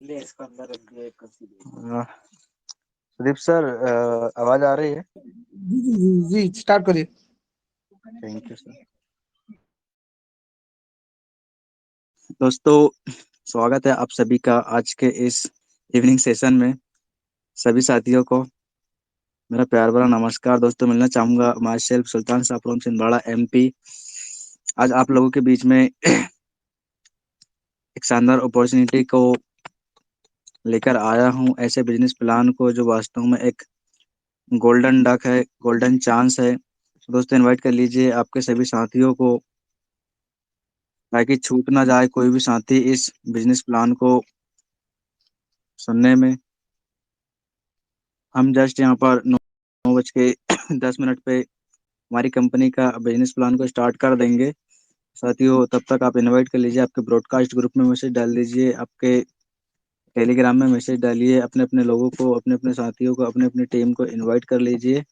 ले इसको अंदर रख दिया एक कुर्सी दे। सुदीप सर, आवाज आ रही है? जी जी जी जी, स्टार्ट करिए। Thank you sir. दोस्तों, स्वागत है आप सभी का आज के इस इवनिंग सेशन में। सभी साथियों को मेरा प्यार भरा नमस्कार। दोस्तों, मिलना चाहूंगा माई सेल्फ सुल्तान साफरोम छिंदवाड़ा एमपी। आज आप लोगों के बीच में एक शानदार अपॉर्चुनिटी को लेकर आया हूं, ऐसे बिजनेस प्लान को जो वास्तव में एक गोल्डन डक है, गोल्डन चांस है। तो दोस्तों, इनवाइट कर लीजिए आपके सभी साथियों को, ताकि छूट ना जाए कोई भी साथी इस बिजनेस प्लान को सुनने में। हम जस्ट यहाँ पर 9:10 पे हमारी कंपनी का बिजनेस प्लान को स्टार्ट कर देंगे। साथियों, तब तक आप इनवाइट कर लीजिए, आपके ब्रॉडकास्ट ग्रुप में मैसेज डाल दीजिए, आपके टेलीग्राम में मैसेज डालिए, अपने अपने लोगों को, अपने अपने साथियों को, अपने अपनी टीम को इनवाइट कर लीजिए।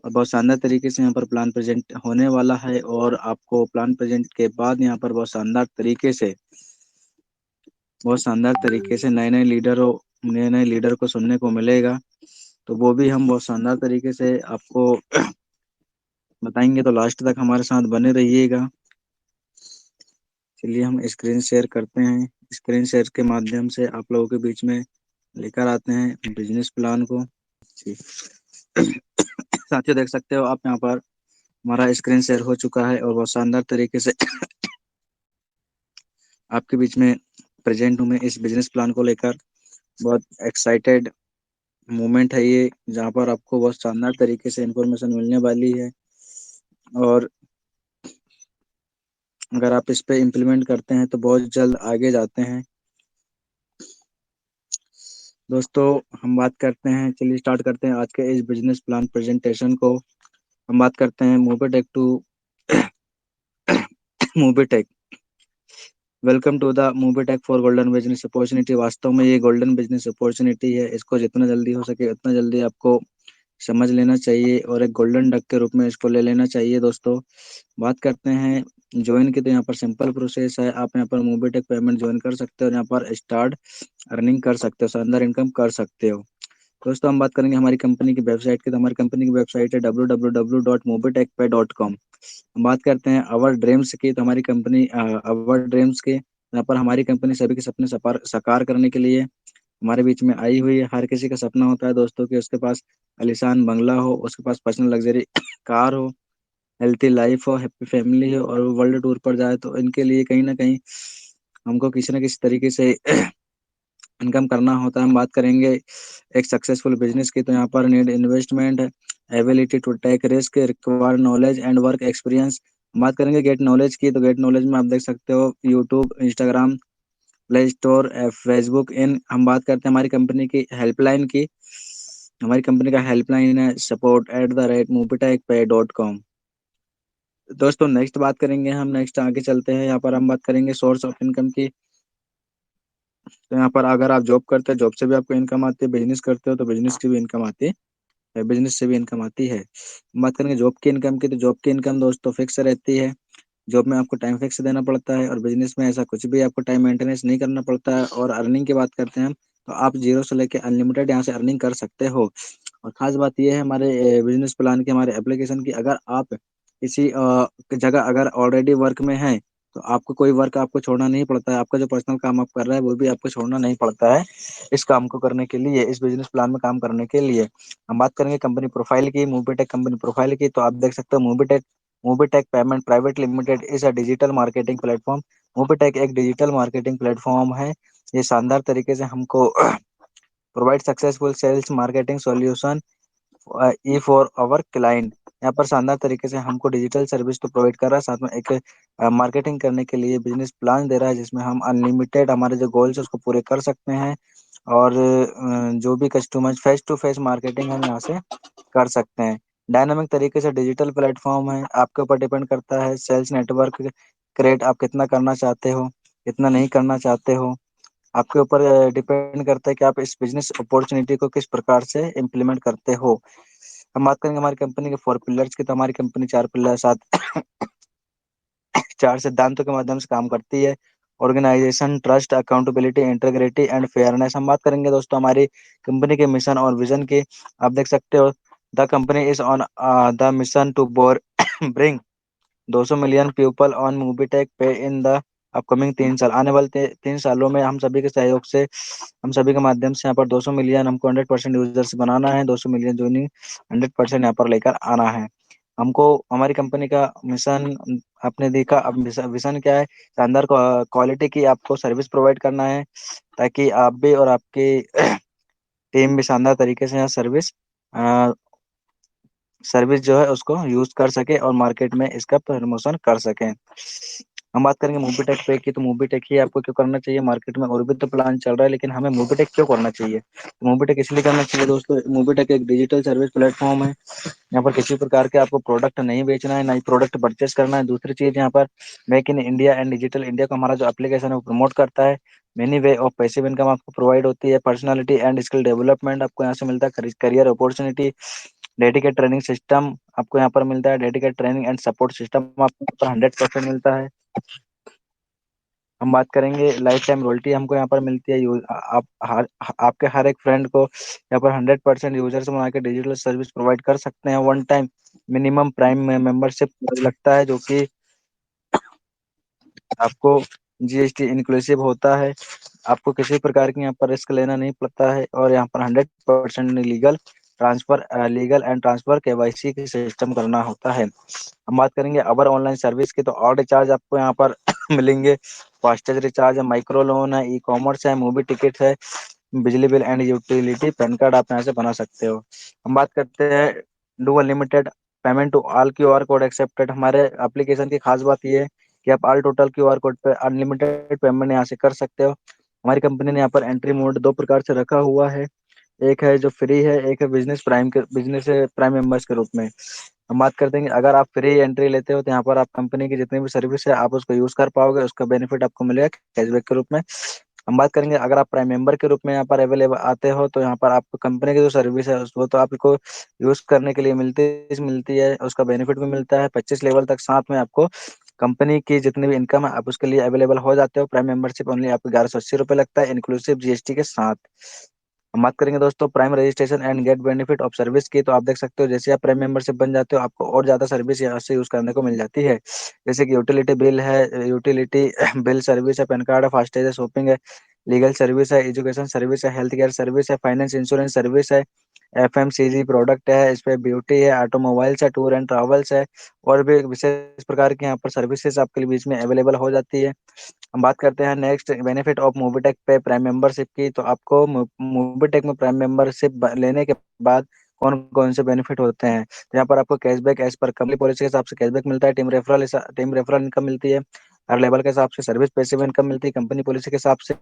और बहुत शानदार तरीके से यहाँ पर प्लान प्रेजेंट होने वाला है, और आपको प्लान प्रेजेंट के बाद यहाँ पर बहुत शानदार तरीके से नए नए लीडर को सुनने को मिलेगा। तो वो भी हम बहुत शानदार तरीके से आपको बताएंगे, तो लास्ट तक हमारे साथ बने रहिएगा। चलिए हम स्क्रीन शेयर करते हैं। स्क्रीन शेयर के माध्यम से आप लोगों के बीच में लेकर आते हैं बिजनेस प्लान को। जी। साथियों, देख सकते हो आप यहाँ पर हमारा स्क्रीन शेयर हो चुका है, और बहुत शानदार तरीके से आपके बीच में प्रेजेंट हूँ मैं इस बिजनेस प्लान को लेकर। बहुत एक्साइटेड मोमेंट है ये, जहाँ पर आपको बहुत शानदार तरीके से इंफॉर्मेशन मिलने वाली है। और अगर आप इस पे इम्प्लीमेंट करते हैं तो बहुत जल्द आगे जाते हैं। दोस्तों, हम बात करते हैं, चलिए स्टार्ट करते हैं आज के इस बिजनेस प्लान प्रेजेंटेशन को। हम बात करते हैं Mobitech to Mobitech. Welcome to the Mobitech for golden business opportunity. वास्तव में ये गोल्डन बिजनेस अपॉर्चुनिटी है, इसको जितना जल्दी हो सके उतना जल्दी आपको समझ लेना चाहिए, और एक गोल्डन डक के रूप में इसको ले लेना चाहिए। दोस्तों, बात करते हैं ज्वाइन की, तो यहाँ पर सिंपल प्रोसेस है। आप यहाँ पर मोबिटेक पेमेंट ज्वाइन कर सकते हो, और यहाँ पर स्टार्ट अर्निंग कर सकते हो, शानदार इनकम कर सकते हो। दोस्तों, हम बात करेंगे हमारी कंपनी की वेबसाइट की, तो हमारी कंपनी की वेबसाइट है www.mobitech.com। हम बात करते हैं अवर ड्रीम्स की, तो हमारी कंपनी अवर ड्रीम्स की, यहाँ पर हमारी कंपनी सभी के सपने साकार करने के लिए हमारे बीच में आई हुई है। हर किसी का सपना होता है दोस्तों कि उसके पास आलीशान बंगला हो, उसके पास पर्सनल लग्जरी कार हो, हेल्थी लाइफ हो, हैप्पी फैमिली हो, और वो वर्ल्ड टूर पर जाए। तो इनके लिए कहीं ना कहीं हमको किसी न किसी तरीके से इनकम करना होता है। हम बात करेंगे एक सक्सेसफुल बिजनेस की, तो यहाँ पर need investment, ability to take risk, require knowledge and work experience. बात करेंगे गेट नॉलेज की, तो गेट नॉलेज में आप देख सकते हो YouTube, Instagram, Play Store, Facebook इन। हम बात करते हैं हमारी कंपनी की हेल्पलाइन की। हमारी कंपनी का हेल्पलाइन है support@mobitekpay.com। दोस्तों, नेक्स्ट बात करेंगे हम, नेक्स्ट आगे चलते हैं। यहाँ पर हम बात करेंगे सोर्स ऑफ इनकम की। तो यहाँ पर अगर आप जॉब करते हैं, जॉब से भी आपको इनकम आती है, बिजनेस करते हो तो बिजनेस की भी इनकम आती है, बिजनेस से भी इनकम आती है। हम बात करेंगे जॉब की इनकम की, तो जॉब की इनकम दोस्तों फिक्स रहती है। जॉब में आपको टाइम फिक्स देना पड़ता है, और बिजनेस में ऐसा कुछ भी आपको टाइम मेंटेनेंस नहीं करना पड़ता है। और अर्निंग की बात करते हैं हम, तो आप जीरो से लेकर अनलिमिटेड यहाँ से अर्निंग कर सकते हो। और खास बात यह है हमारे बिजनेस प्लान की, हमारे एप्लीकेशन की, अगर आप किसी जगह अगर ऑलरेडी वर्क में हैं, तो आपको कोई वर्क आपको छोड़ना नहीं पड़ता है। आपका जो पर्सनल काम आप कर रहे हैं वो भी आपको छोड़ना नहीं पड़ता है इस काम को करने के लिए, इस बिजनेस प्लान में काम करने के लिए। हम बात करेंगे कंपनी प्रोफाइल की, मोबिटेक कंपनी प्रोफाइल की, तो आप देख सकते हो Mobitech payment private limited is a digital marketing platform. Mobitech एक डिजिटल मार्केटिंग प्लेटफॉर्म है। ये शानदार तरीके से हमको provide successful sales marketing solution ई फॉर आवर क्लाइंट। यहाँ पर शानदार तरीके से हमको डिजिटल सर्विस तो प्रोवाइड कर रहा है, साथ में एक मार्केटिंग करने के लिए बिजनेस प्लान दे रहा है, जिसमें हम अनलिमिटेड हमारे जो गोल्स है उसको पूरे कर सकते हैं। और जो भी customer face to face marketing हम यहाँ से कर सकते हैं। डायनामिक तरीके से डिजिटल प्लेटफॉर्म है, आपके ऊपर डिपेंड करता है सेल्स नेटवर्क क्रिएट आप कितना करना चाहते हो, कितना नहीं करना चाहते हो। आपके ऊपर डिपेंड करता है कि आप इस बिजनेस अपॉर्चुनिटी को किस प्रकार से इम्प्लीमेंट करते हो। हम बात करेंगे हमारी कंपनी के 4 पिलर्स की, तो हमारी कंपनी 4 पिलर साथ 4 सिद्धांतों के माध्यम से काम करती है। Organisation, trust, accountability, integrity and fairness. हम बात करेंगे दोस्तों हमारी कंपनी के मिशन और विजन की। आप देख सकते हो, the company is on the mission to bore bring 200 million people on movie tech pay in the upcoming 3 साल। आने वाले 3 सालों में हम सभी के सहयोग से, हम सभी के माध्यम से यहाँ पर 200 मिलियन हमको 100% यूजर्स बनाना है, 200 मिलियन जोइनिंग 100% यहाँ पर लेकर आना है हमको। हमारी कंपनी का मिशन आपने देखा। अब विजन क्या है? शानदार क्वालिटी की आपको सर्विस प्रोवाइड करना है, ताकि आप भी और आपकी टीम भी शानदार तरीके से यहाँ सर्विस जो है उसको यूज कर सके और मार्केट में इसका प्रमोशन कर सके। हम बात करेंगे मूवी टेक पे की, तो मूवी टेक ही आपको क्यों करना चाहिए? मार्केट में और भी तो प्लान चल रहा है, लेकिन हमें मूवी टेक क्यों करना चाहिए? तो मूवी टेक इसलिए करना चाहिए दोस्तों, मूवी टेक एक डिजिटल सर्विस प्लेटफॉर्म है। यहाँ पर किसी प्रकार के आपको प्रोडक्ट नहीं बेचना है, ना ही प्रोडक्ट परचेस करना है। दूसरी चीज, यहाँ पर make in India and digital India को हमारा जो एप्लीकेशन है वो प्रमोट करता है। Many way of passive income आपको प्रोवाइड होती है। पर्सनालिटी एंड स्किल डेवलपमेंट आपको यहाँ से मिलता है। Career opportunity, dedicate training system आपको यहाँ पर मिलता है। Dedicate training and support system आपको यहाँ पर 100% मिलता है। हम बात करेंगे लाइफ टाइम रॉयल्टी हमको यहाँ पर मिलती है। आपके हर एक फ्रेंड को यहाँ पर 100% यूजर से बना के डिजिटल सर्विस प्रोवाइड कर सकते हैं। One time minimum prime membership लगता है, जो कि आपको जीएसटी इंक्लूसिव होता है। आपको किसी प्रकार की यहाँ पर रिस्क लेना नहीं पड़ता है, और यहाँ पर 100% लीगल एंड ट्रांसफर केवाईसी की सिस्टम करना होता है। हम बात करेंगे अबर ऑनलाइन सर्विस की, तो और रिचार्ज आपको यहाँ पर मिलेंगे। फास्टेज रिचार्ज है, माइक्रो लोन है, ई कॉमर्स है, मूवी टिकट है, बिजली bill and utility, pan card आप यहाँ से बना सकते हो। हम बात करते हैं do unlimited payment to all QR code accepted. हमारे एप्लीकेशन की खास बात ये है कि आप ऑल टोटल क्यूआर कोड पे अनलिमिटेड पेमेंट यहाँ से कर सकते हो। हमारी कंपनी ने यहाँ पर एंट्री मोड दो प्रकार से रखा हुआ है। एक है जो फ्री है, एक है बिजनेस प्राइम मेंबर्स के रूप में। हम बात करते हैं कि अगर आप फ्री एंट्री लेते हो तो यहाँ पर आप कंपनी की जितनी भी सर्विस है आप उसको यूज कर पाओगे, उसका बेनिफिट आपको मिलेगा कैशबैक के रूप में। हम बात करेंगे अगर आप प्राइम मेंबर के रूप में यहाँ पर अवेलेबल आते हो, तो यहाँ पर आपको कंपनी की जो सर्विस है वो तो आपको यूज करने के लिए मिलती है, उसका बेनिफिट भी मिलता है 25 लेवल तक। साथ में आपको कंपनी की जितनी भी इनकम है आप उसके लिए अवेलेबल हो जाते हो। प्राइम मेंबरशिप ओनली आपको 1180 रुपये लगता है, इंक्लूसिव जीएसटी के साथ। हम बात करेंगे दोस्तों prime registration and get benefit of service की, तो आप देख सकते हो जैसे आप प्राइम मेंबरशिप बन जाते हो आपको और ज्यादा सर्विस यहाँ से यूज करने को मिल जाती है। जैसे कि यूटिलिटी बिल है, यूटिलिटी बिल सर्विस है, पैन कार्ड है, फास्टैग है, शॉपिंग है, लीगल सर्विस है, एजुकेशन सर्विस है, हेल्थ केयर सर्विस है, फाइनेंस इंश्योरेंस सर्विस है, एफएमसीजी प्रोडक्ट है, इस पे ब्यूटी है, ऑटोमोबाइल्स है, टूर एंड ट्रेवल्स है, और भी विशेष प्रकार की यहाँ पर सर्विसेज आपके बीच में अवेलेबल हो जाती है। हम बात करते हैं नेक्स्ट बेनिफिट ऑफ मूवीटेक पे प्राइम मेंबरशिप की, तो आपको मूवीटेक में प्राइम मेंबरशिप लेने के बाद कौन कौन से बेनिफिट होते हैं? तो यहाँ पर आपको cashback as per company policy के हिसाब से कैशबैक मिलता है। टीम रेफरल इनकम मिलती है हर लेवल के हिसाब से। सर्विस पैसिव इनकम मिलती है कंपनी पॉलिसी के हिसाब से।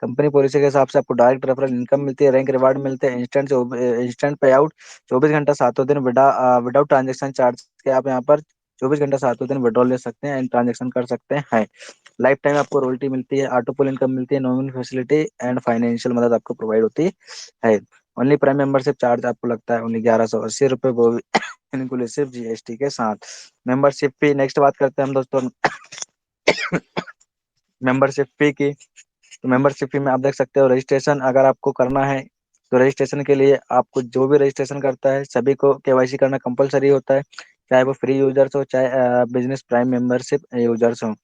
कंपनी पॉलिसी के हिसाब से आपको डायरेक्ट रेफरल इनकम मिलती है, रैंक रिवार्ड मिलते हैं, इंस्टेंट पे आउट 24 घंटा सातों दिन विदाउट ट्रांजेक्शन चार्ज के आप यहाँ पर 24 घंटा सातों दिन विड्रॉल ले सकते हैं एंड ट्रांजेक्शन कर सकते हैं। लाइफ टाइम आपको रॉयल्टी मिलती है, ऑटो पुल इनकम मिलती है, नॉमिनल फैसिलिटी एंड फाइनेंशियल मदद आपको प्रोवाइड होती है। ओनली प्राइम मेंबरशिप चार्ज आपको लगता है ओनली 1180 रुपये, वो भी इंक्लूसिव जीएसटी के साथ। मेंबरशिप फी नेक्स्ट बात करते हैं हम दोस्तों मेंबरशिप फी की। तो मेंबरशिप फी में आप देख सकते हो रजिस्ट्रेशन अगर आपको करना है, तो रजिस्ट्रेशन के लिए आपको जो भी रजिस्ट्रेशन करता है सभी को केवाईसी करना कंपलसरी होता है, चाहे वो फ्री यूजर्स हो चाहे बिजनेस प्राइम मेंबरशिप यूजर्स हो,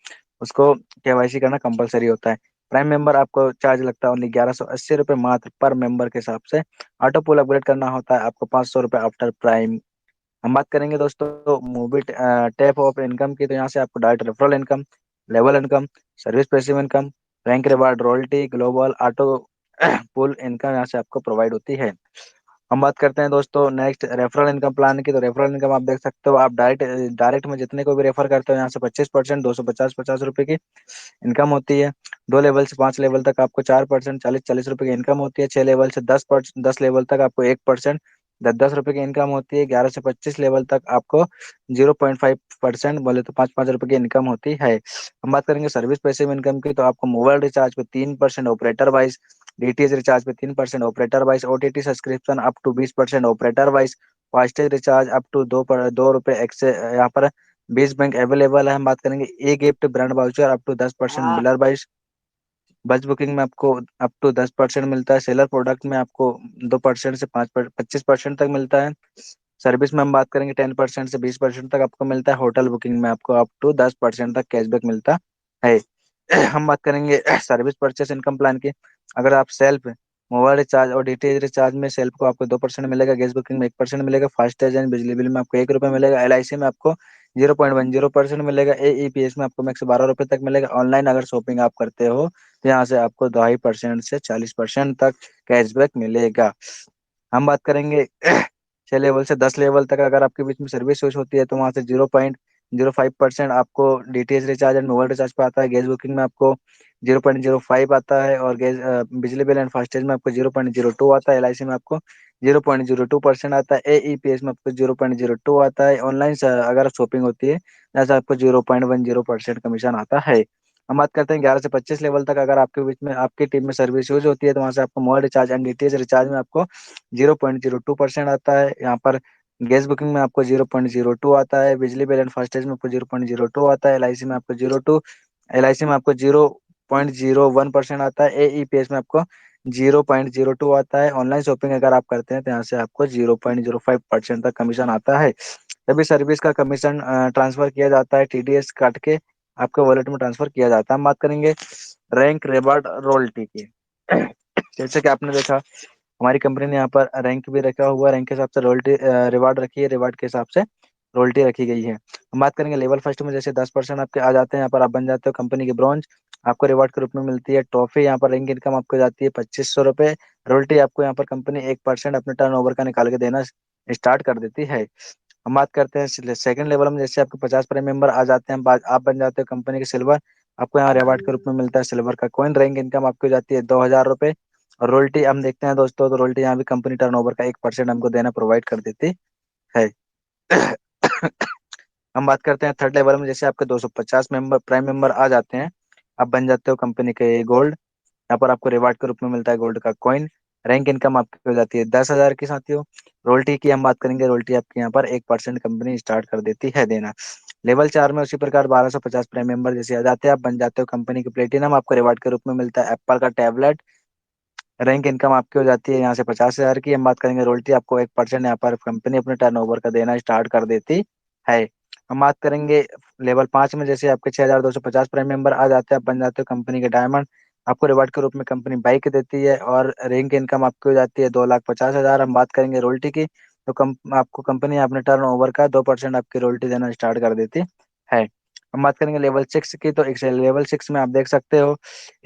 उसको केवाईसी करना कंपलसरी होता है। प्राइम मेंबर आपको चार्ज लगता है ओनली 1180 रुपये मात्र पर मेंबर के हिसाब से। ऑटो पुल अपग्रेड करना होता है आपको 500 रुपये आफ्टर प्राइम। हम बात करेंगे दोस्तों मूवी टैप ऑफ इनकम की, तो यहाँ से आपको direct referral income, level income, service passive income, rank reward, royalty, global auto pool income यहाँ से आपको प्रोवाइड होती है। हम बात करते हैं दोस्तों नेक्स्ट रेफरल इनकम प्लान की, तो रेफरल इनकम आप देख सकते हो, आप डायरेक्ट डायरेक्ट में जितने को भी रेफर करते हो यहाँ से 25%, 250 50 रुपए की इनकम होती है। 2 लेवल से 5 लेवल तक आपको 4%, 40 40 रुपए की इनकम होती है। 6 लेवल से 10 लेवल तक आपको 1%, 10 10 रुपए की इनकम होती है। 11 से 25 लेवल तक आपको 0.5%, बोले तो 5 5 रुपए की इनकम होती है। हम बात करेंगे सर्विस पैसिव इनकम की, तो आपको मोबाइल रिचार्ज पे 3% ऑपरेटर वाइज, डीटीएच रिचार्ज पे 3% operator wise, OTT subscription up to 20% operator wise, FASTag recharge up to 2 रुपए यहाँ पर बीस बैंक अवेलेबल है। हम बात करेंगे e gift brand voucher up to 10%, biller wise bus booking में आपको अप टू 10% मिलता है। सेलर प्रोडक्ट में आपको 2% से 25% तक मिलता है। सर्विस में हम बात करेंगे 10% से 20% तक आपको मिलता है। होटल बुकिंग में आपको अप टू 10% तक कैशबैक मिलता है। हम बात करेंगे सर्विस परचेस इनकम प्लान की। अगर आप सेल्फ मोबाइल रिचार्ज और डीटीएच रिचार्ज में सेल्फ को आपको 2% मिलेगा, गैस बुकिंग में 1% मिलेगा, फास्टैग एंड बिजली बिल में आपको 1 रुपये मिलेगा, एलआईसी में आपको 0.10% मिलेगा, एईपीएस में आपको मैक्स 12 रुपये तक मिलेगा। ऑनलाइन अगर शॉपिंग आप करते हो तो यहाँ से आपको 2.5% से 40% तक कैशबैक मिलेगा। हम बात करेंगे 6 लेवल से 10 लेवल तक अगर आपके बीच में सर्विस यूज होती है तो वहाँ से 0.05% आपको DTH recharge and mobile recharge पे आता है। गैस बुकिंग में आपको 0.05 आता है, और गैस बिजली बिल एंड फास्टैग में आपको 0.02 आता है। एलआईसी में आपको 0.02% आता है। एईपीएस में आपको 0.02 आता है। ऑनलाइन अगर शॉपिंग होती है जैसे आपको 0.10% कमीशन आता है। हम बात करते हैं 11 से 25 लेवल तक अगर आपके बीच में आपकी टीम में सर्विस यूज होती है तो वहाँ से आपको mobile recharge and DTH recharge में आपको 0.02% आता है। यहाँ पर गैस बुकिंग में आपको 0.02 आता है। बिजली बिल एंड फास्टैग में आपको 0.02 आता है। एलआईसी में आपको 0.01% आता है। एईपीएस में आपको 0.02 आता है। ऑनलाइन शॉपिंग अगर आप करते हैं तो यहाँ से आपको 0.05% तक कमीशन आता है। तभी सर्विस का कमीशन ट्रांसफर किया जाता है, टीडीएस काट के आपके वॉलेट में ट्रांसफर किया जाता है। हम बात करेंगे रैंक रिवार्ड रॉयल्टी की। जैसे कि आपने देखा हमारी कंपनी ने यहाँ पर रैंक भी रखा हुआ है, रैंक के हिसाब से रॉयल्टी रिवार्ड रखी है, रिवार्ड के हिसाब से रॉयल्टी रखी गई है। हम बात करेंगे लेवल फर्स्ट में जैसे 10% आपके आ जाते हैं, यहाँ पर आप बन जाते हो कंपनी के ब्रॉन्ज, आपको रिवार्ड के रूप में मिलती है ट्रॉफी। यहाँ पर रैंक इनकम आपको जाती है 2500 रुपये। रॉयल्टी आपको यहाँ पर कंपनी 1% अपने टर्न का निकाल के देना स्टार्ट कर देती है। हम बात करते हैं सेकंड लेवल में जैसे आपके 50 प्राइम मेंबर आ जाते हैं, आप बन जाते हो कंपनी के सिल्वर, आपको यहाँ रिवार्ड के रूप में मिलता है सिल्वर का कॉइन। रैंक इनकम आपको जाती है 2000 रुपये। और रोल्टी हम देखते हैं दोस्तों, तो रोल्टी यहाँ भी कंपनी टर्नओवर का 1% हमको देना प्रोवाइड कर देती है। हम बात करते हैं थर्ड लेवल में जैसे आपके 250 मेंबर प्राइम मेंबर आ जाते हैं, आप बन जाते हो कंपनी के गोल्ड। यहाँ पर आपको रिवार्ड के रूप में मिलता है गोल्ड का कॉइन। रैंक इनकम आपकी हो जाती है 10,000 की साथियों। रोल्टी की हम बात करेंगे, रोल्टी आपके यहाँ पर 1% कंपनी स्टार्ट कर देती है देना। लेवल 4 में उसी प्रकार 1250 प्राइम मेंबर जैसे आ जाते हैं, आप बन जाते हो कंपनी के प्लेटिनम। आपको रिवार्ड के रूप में मिलता है एप्पल का टैबलेट। रैंक इनकम आपकी हो जाती है यहाँ से 50,000 की। हम बात करेंगे रोयल्टी, आपको 1% यहाँ पर कंपनी अपने टर्नओवर का देना स्टार्ट कर देती है। हम बात करेंगे लेवल 5 में जैसे आपके 6,250 प्राइम मेंबर आ जाते हैं, आप बन जाते हो कंपनी के डायमंड। आपको रिवार्ड के रूप में कंपनी बाइक देती है, और रैंक इनकम आपकी हो जाती है 2,50,000। हम बात करेंगे रोयल्टी की, तो आपको कंपनी अपने टर्नओवर का 2% आपकी रोयल्टी देना स्टार्ट कर देती है। हम बात करेंगे लेवल 6 की, तो लेवल 6 में आप देख सकते हो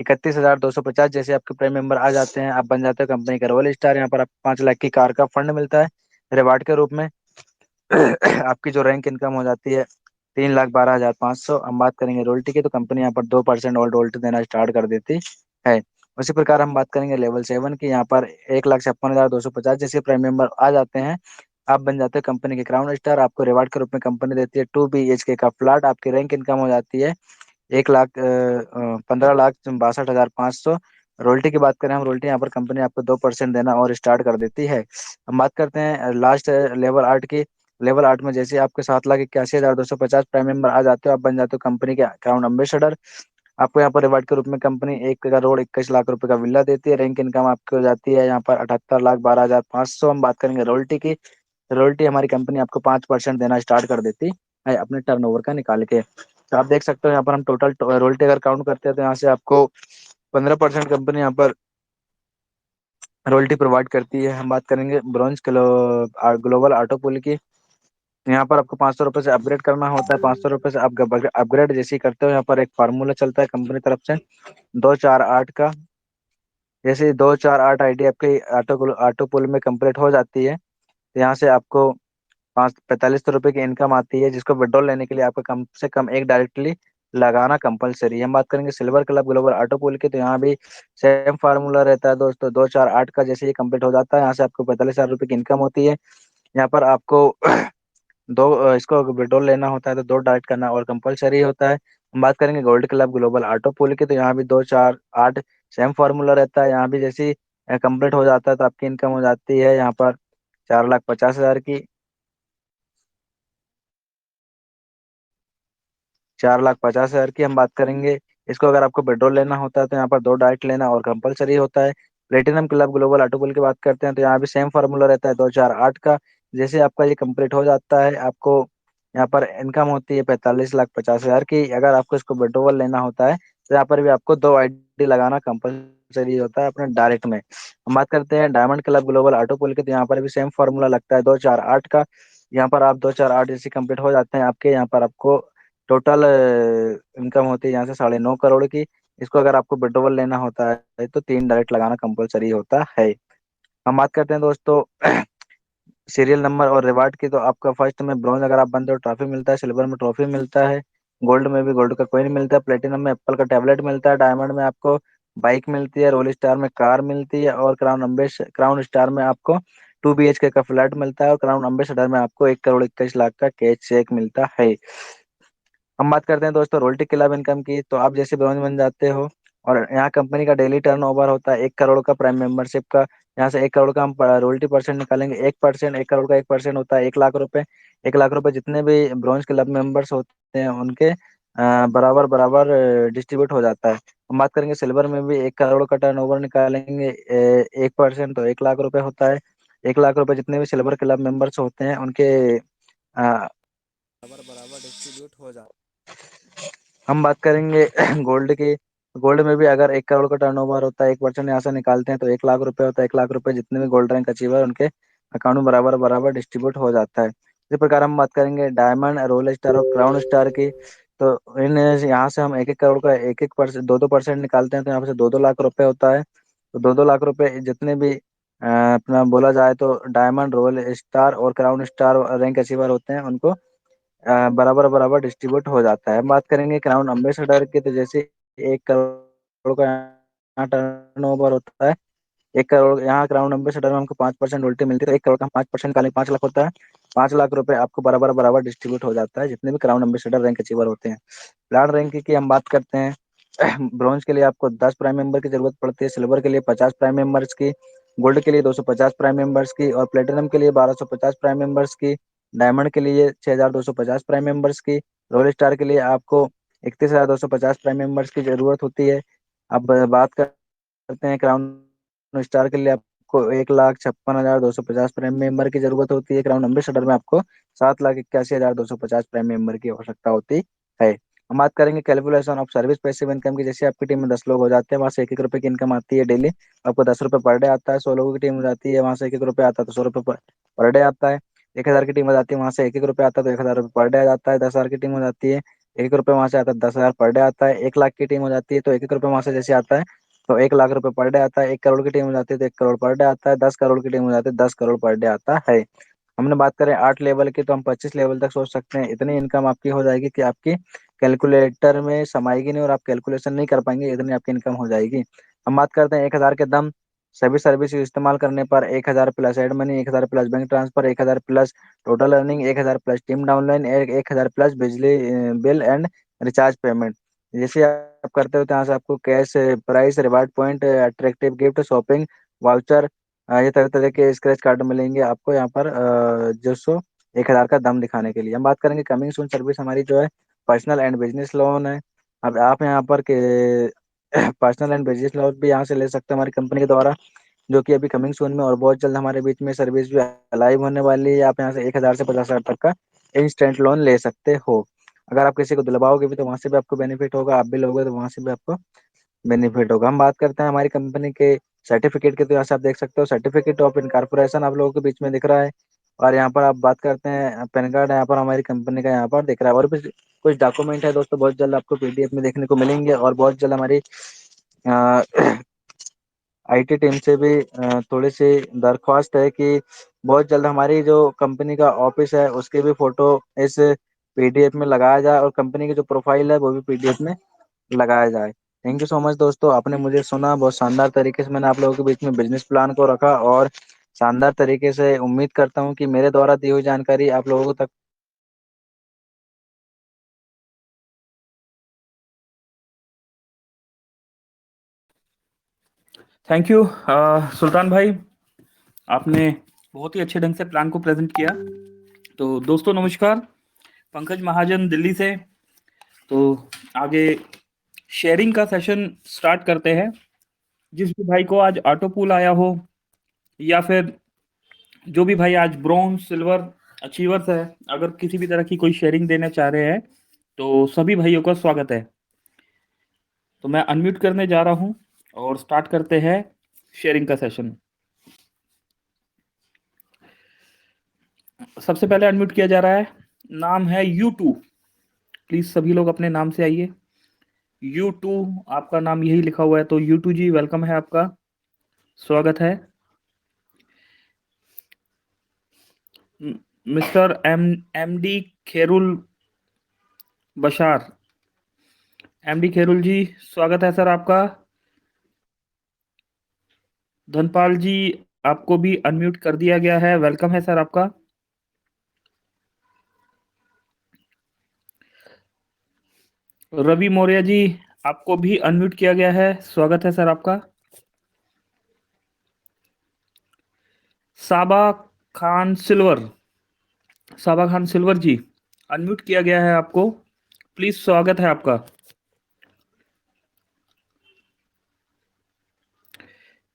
31,250 जैसे आपके प्राइम मेंबर आ जाते हैं, आप बन जाते हो कंपनी का रॉयल स्टार। यहाँ पर आपको 5 लाख की कार का फंड मिलता है रिवार्ड के रूप में। आपकी जो रैंक इनकम हो जाती है 3,12,500। हम बात करेंगे रोल्टी की, तो कंपनी यहाँ पर 2% और रोल्टी देना स्टार्ट कर देती है। उसी प्रकार हम बात करेंगे लेवल 7 की, यहाँ पर 1,56,250 जैसे प्राइम मेंबर आ जाते हैं, आप बन जाते हैं कंपनी के क्राउन स्टार। आपको रिवार्ड के रूप में कंपनी देती है 2 BHK का फ्लैट। आपकी रैंक इनकम हो जाती है 15,62,500। रोल्टी की बात करें हम, रोल्टी यहाँ पर कंपनी आपको 2% देना और स्टार्ट कर देती है। हम बात करते हैं लास्ट लेवल 8 की। लेवल 8 में जैसे आपके 7,81,250 प्राइम मेंबर आ जाते हो, आप बन जाते हो कंपनी के अकाउंट एम्बेसडर। आपको यहाँ पर रिवार्ड के रूप में कंपनी 1,21,00,000 रुपए का विला देती है। रैंक इनकम आपकी हो जाती है यहाँ पर 78,12,500। हम बात करेंगे रोल्टी की, रॉयल्टी हमारी कंपनी आपको 5% देना स्टार्ट कर देती है अपने टर्नओवर का निकाल के। तो आप देख सकते हो यहाँ पर हम टोटल रॉयल्टी अगर काउंट करते हैं तो यहाँ से आपको 15% कंपनी यहाँ पर रॉयल्टी प्रोवाइड करती है। हम बात करेंगे ब्रॉन्ज ग्लोबल ऑटो पुल की। यहाँ पर आपको 500 रुपये से अपग्रेड करना होता है। 500 रुपये से आप अपग्रेड जैसे ही करते हो, यहाँ पर एक फार्मूला चलता है कंपनी तरफ से 248 का। जैसे 248 ID आपके ऑटो पुल में कंप्लीट हो जाती है, तो यहाँ से आपको 45 रुपए की इनकम आती है, जिसको विड्रॉल लेने के लिए आपको कम से कम एक डायरेक्टली लगाना कंपलसरी है। हम बात करेंगे silver club global auto pool की, तो यहाँ भी सेम फार्मूला रहता है दोस्तों। 248 का जैसे ये कंप्लीट हो जाता है, यहाँ से आपको 45,000 रुपए की इनकम होती है। यहाँ पर आपको इसको विड्रॉल लेना होता है तो 2 डायरेक्ट करना और कंपलसरी होता है। हम बात करेंगे gold club global auto pool की, तो यहाँ भी 248 सेम फार्मूला रहता है। यहाँ भी जैसे ही कंप्लीट हो जाता है तो आपकी इनकम हो जाती है यहाँ पर 4,50,000 की। 4,50,000 की हम बात करेंगे। इसको अगर आपको पेट्रोल लेना होता है तो यहाँ पर 2 डाइट लेना और कंपलसरी होता है। प्लेटिनम क्लब ग्लोबल ऑटोमोबाइल की बात करते हैं तो यहाँ भी सेम फार्मूला रहता है 248 का। जैसे आपका ये कंप्लीट हो जाता है, आपको यहाँ पर इनकम होती है 45,50,000 की। अगर आपको इसको पेट्रोल लेना होता है तो यहाँ पर भी आपको 2 आईडी लगाना कंपलसरी होता है अपने डायरेक्ट में। हम बात करते हैं डायमंड क्लब ग्लोबल ऑटोमोबाइल की, तो यहाँ पर भी सेम फार्मूला लगता है 248 का। यहाँ पर आप 248 जैसे कंप्लीट हो जाते हैं आपके, यहाँ पर आपको टोटल इनकम होती है यहाँ से 9.5 करोड़ की। इसको अगर आपको पेट्रोल लेना होता है तो 3 डायरेक्ट लगाना कंपलसरी होता है। हम बात करते हैं दोस्तों सीरियल नंबर और रिवार्ड की, तो आपका फर्स्ट में ब्रॉन्ज अगर आप बनते हो ट्रॉफी मिलता है, सिल्वर में ट्रॉफी मिलता है, गोल्ड में भी गोल्ड का कॉइन मिलता है, प्लेटिनम में एप्पल का टैबलेट मिलता है, डायमंड में आपको बाइक मिलती है, रोल स्टार में कार मिलती है, और क्राउन स्टार में आपको 2 BHK का फ्लैट मिलता है, और क्राउन अम्बेसडर में आपको 1,21,00,000 का कैश चेक मिलता है। हम बात करते हैं दोस्तों रोयल्टी क्लब इनकम की, तो आप जैसे ब्रॉन्ज बन जाते हो और यहाँ कंपनी का डेली टर्नओवर होता है 1 करोड़ का प्राइम मेंबरशिप का। यहाँ से 1 करोड़ का हम रोयल्टी परसेंट निकालेंगे, 1%, 1 करोड़ का 1% होता है 1 लाख रुपए। 1 लाख रुपए जितने भी ब्रॉन्ज क्लब मेंबर्स होते हैं उनके बराबर बराबर डिस्ट्रीब्यूट हो जाता है। हम बात करेंगे सिल्वर में भी 1 करोड़ का टर्नओवर निकालेंगे, 1% तो 1 लाख रुपए होता है। 1 लाख रुपए जितने भी सिल्वर क्लब मेंबर्स होते हैं उनके बराबर बराबर डिस्ट्रीब्यूट हो जाता है। हम बात करेंगे गोल्ड की। गोल्ड में भी अगर 1 करोड़ का टर्नओवर होता है, 1% यहाँ से निकालते हैं तो 1 लाख रुपए होता है। 1 लाख रुपए जितने भी गोल्ड रैंक अचीवर उनके अकाउंट में बराबर बराबर डिस्ट्रीब्यूट हो जाता है। इसी प्रकार हम बात करेंगे डायमंड, रोयल स्टार और क्राउन स्टार की। तो इन यहाँ से हम 1-1 करोड़ का 1-1%, 2-2% निकालते हैं तो यहाँ पे से 2-2 लाख रुपए होता है। तो 2-2 लाख रुपए जितने भी अपना बोला जाए तो डायमंड, रोयल स्टार और क्राउन स्टार रैंक अचीवर होते हैं उनको बराबर बराबर डिस्ट्रीब्यूट हो जाता है। हम बात करेंगे क्राउन अम्बेसडर की, तो जैसे 1 करोड़ का यहाँ टर्न ओवर होता है, 1 करोड़ यहाँ क्राउन अम्बेसडर में हमको 5% उल्टी मिलती है, तो 1 करोड़ का 5% निकालें 5 लाख होता है। 5 लाख रुपए आपको बराबर बराबर डिस्ट्रीब्यूट हो जाता है जितने भी क्राउन अम्बेसडर रैंक अचीवर होते हैं। प्लान रैंक की हम बात करते हैं ब्रॉन्ज के लिए आपको 10 प्राइम मेंबर की जरूरत पड़ती है, सिल्वर के लिए 50 प्राइम मेंबर्स की, गोल्ड के लिए 250 प्राइम मेंबर्स की, और प्लेटिनम के लिए 1250 प्राइम मेंबर्स की, डायमंड के लिए 6250 प्राइम मेंबर्स की, रोयल स्टार के लिए आपको 31,250 प्राइम मेंबर्स की जरूरत होती है। अब बात करते हैं क्राउन स्टार के लिए आपको 1,56,250 प्राइम मेंबर की जरूरत होती है। क्राउन एम्बेसडर में आपको 7,81,250 प्राइम मेंबर की आवश्यकता होती है। हम बात करेंगे calculation of service passive income की। जैसे आपकी टीम में 10 लोग हो जाते हैं, वहाँ से 1-1 रुपए की इनकम आती है डेली, आपको 10 रुपए पर डे आता है। 100 लोगों की टीम हो जाती है, वहाँ से 1-1 रुपए आता है तो 100 रुपए पर डे आता है। 1,000 की टीम हो जाती है, वहाँ से 1-1 रुपए आता है तो 1,000 रुपए पर डे आ जाता है। 10,000 की टीम हो जाती है, 1-1 रुपए वहाँ से आता है, 10,000 पर डे आता है। 1 लाख की टीम हो जाती है तो 1-1 रुपए वहाँ से जैसे आता है तो 1 लाख रुपए पर डे आता है। 1 करोड़ की टीम हो जाती है तो 1 करोड़ पर डे आता है। 10 करोड़ की टीम हो जाती है 10 करोड़ पर डे आता है। हमने बात करें 8 लेवल की, तो हम 25 लेवल तक सोच सकते हैं। इतनी इनकम आपकी हो जाएगी कि आपकी कैलकुलेटर में समाएगी नहीं और आप कैलकुलेशन नहीं कर पाएंगे, इतनी आपकी इनकम हो जाएगी। हम बात करते हैं 1,000 के दम सभी सर्विस इस्तेमाल करने पर 1,000 plus add money, 1,000 plus bank transfer, 1,000 plus total earning, 1,000 plus team downline, 1,000 plus बिजली बिल एंड रिचार्ज पेमेंट। जैसे आप करते हो तो यहाँ से आपको cash prize, reward point, attractive gift, shopping voucher, ये तरह तरह के स्क्रैच कार्ड मिलेंगे आपको यहाँ पर जो सो 1,000 का दम दिखाने के लिए। हम बात करेंगे कमिंग सून सर्विस हमारी जो है पर्सनल एंड बिजनेस लोन है। अब आप यहाँ पर के पर्सनल एंड बिजनेस लोन भी यहाँ से ले सकते हैं हमारी कंपनी के द्वारा, जो कि अभी कमिंग सून में और बहुत जल्द हमारे बीच में सर्विस भी लाइव होने वाली है। आप यहाँ से 1,000 से 50,000 तक का इंस्टेंट लोन ले सकते हो। अगर आप किसी को दिलवाओगे भी तो वहां से भी आपको बेनिफिट होगा, आप भी लोगे तो वहां से भी आपको बेनिफिट होगा। हम बात करते हैं हमारी कंपनी के सर्टिफिकेट की, तो यहाँ से आप देख सकते हो सर्टिफिकेट ऑफ इनकॉर्पोरेशन आप लोगों के बीच में दिख रहा है। और यहाँ पर आप बात करते हैं पैन कार्ड, यहाँ पर हमारी कंपनी का यहाँ पर दिख रहा है। और भी कुछ डॉक्यूमेंट है दोस्तों, बहुत जल्द आपको पीडीएफ में देखने को मिलेंगे। और बहुत जल्द हमारी आईटी टीम से भी थोड़ी सी दरख्वास्त है कि बहुत जल्द हमारी जो कंपनी का ऑफिस है उसकी भी फोटो इस पीडीएफ में लगाया जाए, और कंपनी की जो प्रोफाइल है वो भी पीडीएफ में लगाया जाए। थैंक यू सो मच दोस्तों, आपने मुझे सुना। बहुत शानदार तरीके से मैंने आप लोगों के बीच में बिजनेस प्लान को रखा, और शानदार तरीके से उम्मीद करता हूँ कि मेरे द्वारा दी हुई जानकारी आप लोगों तक थैंक यू सुल्तान भाई, आपने बहुत ही अच्छे ढंग से प्लान को प्रेजेंट किया। तो दोस्तों नमस्कार, पंकज महाजन दिल्ली से। तो आगे शेयरिंग का सेशन स्टार्ट करते हैं। जिस भी भाई को आज ऑटो पूल आया हो, या फिर जो भी भाई आज ब्रॉन्ज सिल्वर अचीवर्स है, अगर किसी भी तरह की कोई शेयरिंग देना चाह रहे हैं तो सभी भाइयों का स्वागत है। तो मैं अनम्यूट करने जा रहा हूं और स्टार्ट करते हैं शेयरिंग का सेशन। सबसे पहले अनम्यूट किया जा रहा है, नाम है U2। प्लीज सभी लोग अपने नाम से आइए। U2 आपका नाम यही लिखा हुआ है, तो U2 जी वेलकम है, आपका स्वागत है। मिस्टर MD खेरुल बशार, MD खेरुल जी स्वागत है सर आपका। धनपाल जी आपको भी अनम्यूट कर दिया गया है, वेलकम है सर आपका। रवि मौर्य जी आपको भी अनम्यूट किया गया है, स्वागत है सर आपका। साबा खान सिल्वर, साबा खान सिल्वर जी अनम्यूट किया गया है आपको, प्लीज स्वागत है आपका।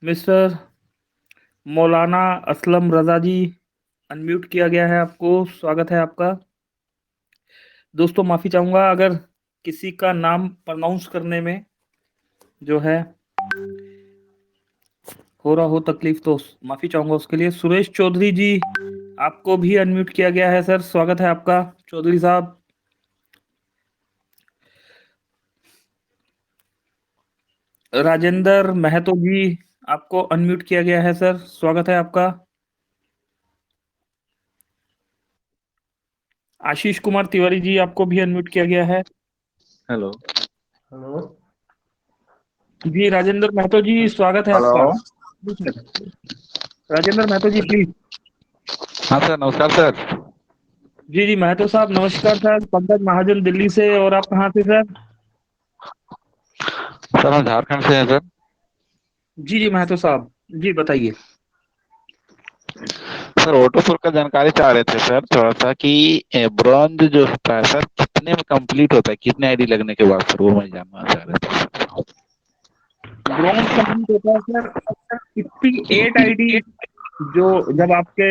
मिस्टर मौलाना असलम रजा जी अनम्यूट किया गया है आपको, स्वागत है आपका। दोस्तों माफी चाहूंगा अगर किसी का नाम प्रोनाउंस करने में जो है हो रहा हो तकलीफ, तो माफी चाहूंगा उसके लिए। सुरेश चौधरी जी आपको भी अनम्यूट किया गया है सर, स्वागत है आपका चौधरी साहब। राजेंद्र महतो जी आपको अनम्यूट किया गया है सर, स्वागत है आपका। आशीष कुमार तिवारी जी आपको भी अनम्यूट किया गया है। हेलो। हेलो। जी राजेंद्र महतो जी स्वागत है आपका। राजेंद्र महतो जी प्लीज। हाँ सर, नमस्कार सर। जी जी महतो साहब नमस्कार सर, पंकज महाजन दिल्ली से, और आप कहाँ से सर? सर हम झारखंड से हैं सर। जी जी महतो साहब जी बताइए। सर ऑटोपुल का जानकारी चाह रहे थे सर थोड़ा सा कि ब्रॉन्ज जो होता है सर कितने में कंप्लीट होता है, कितने आईडी लगने के बाद सर, वो मैं जानना चाह रहे थे सर। ब्रॉन्ज कंप्लीट होता है सर 68 आईडी, जो जब आपके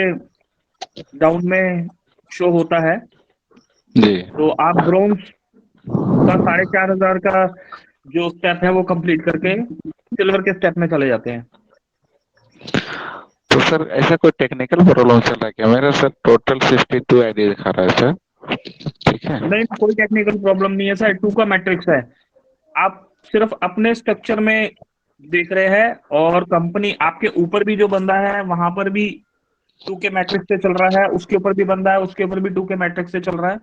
डाउन में शो होता है जी। तो आप ब्रॉन्ज का 4,500 का जो स्टेप है वो कंप्लीट करके सिल्वर के स्टेप में चले जाते हैं। तो सर ऐसा कोई टेक्निकल प्रॉब्लम चल रहा है क्या? मेरा सर टोटल 62 आईडी दिखा रहा है सर। ठीक है। नहीं कोई टेक्निकल प्रॉब्लम नहीं है सर, 2 का मैट्रिक्स है। आप सिर्फ अपने स्ट्रक्चर में देख रहे हैं, और कंपनी आपके ऊपर भी जो बंदा है वहां पर भी 2 के मैट्रिक्स से चल रहा है, उसके ऊपर भी बंदा है उसके ऊपर भी 2 के मैट्रिक्स से चल रहा है।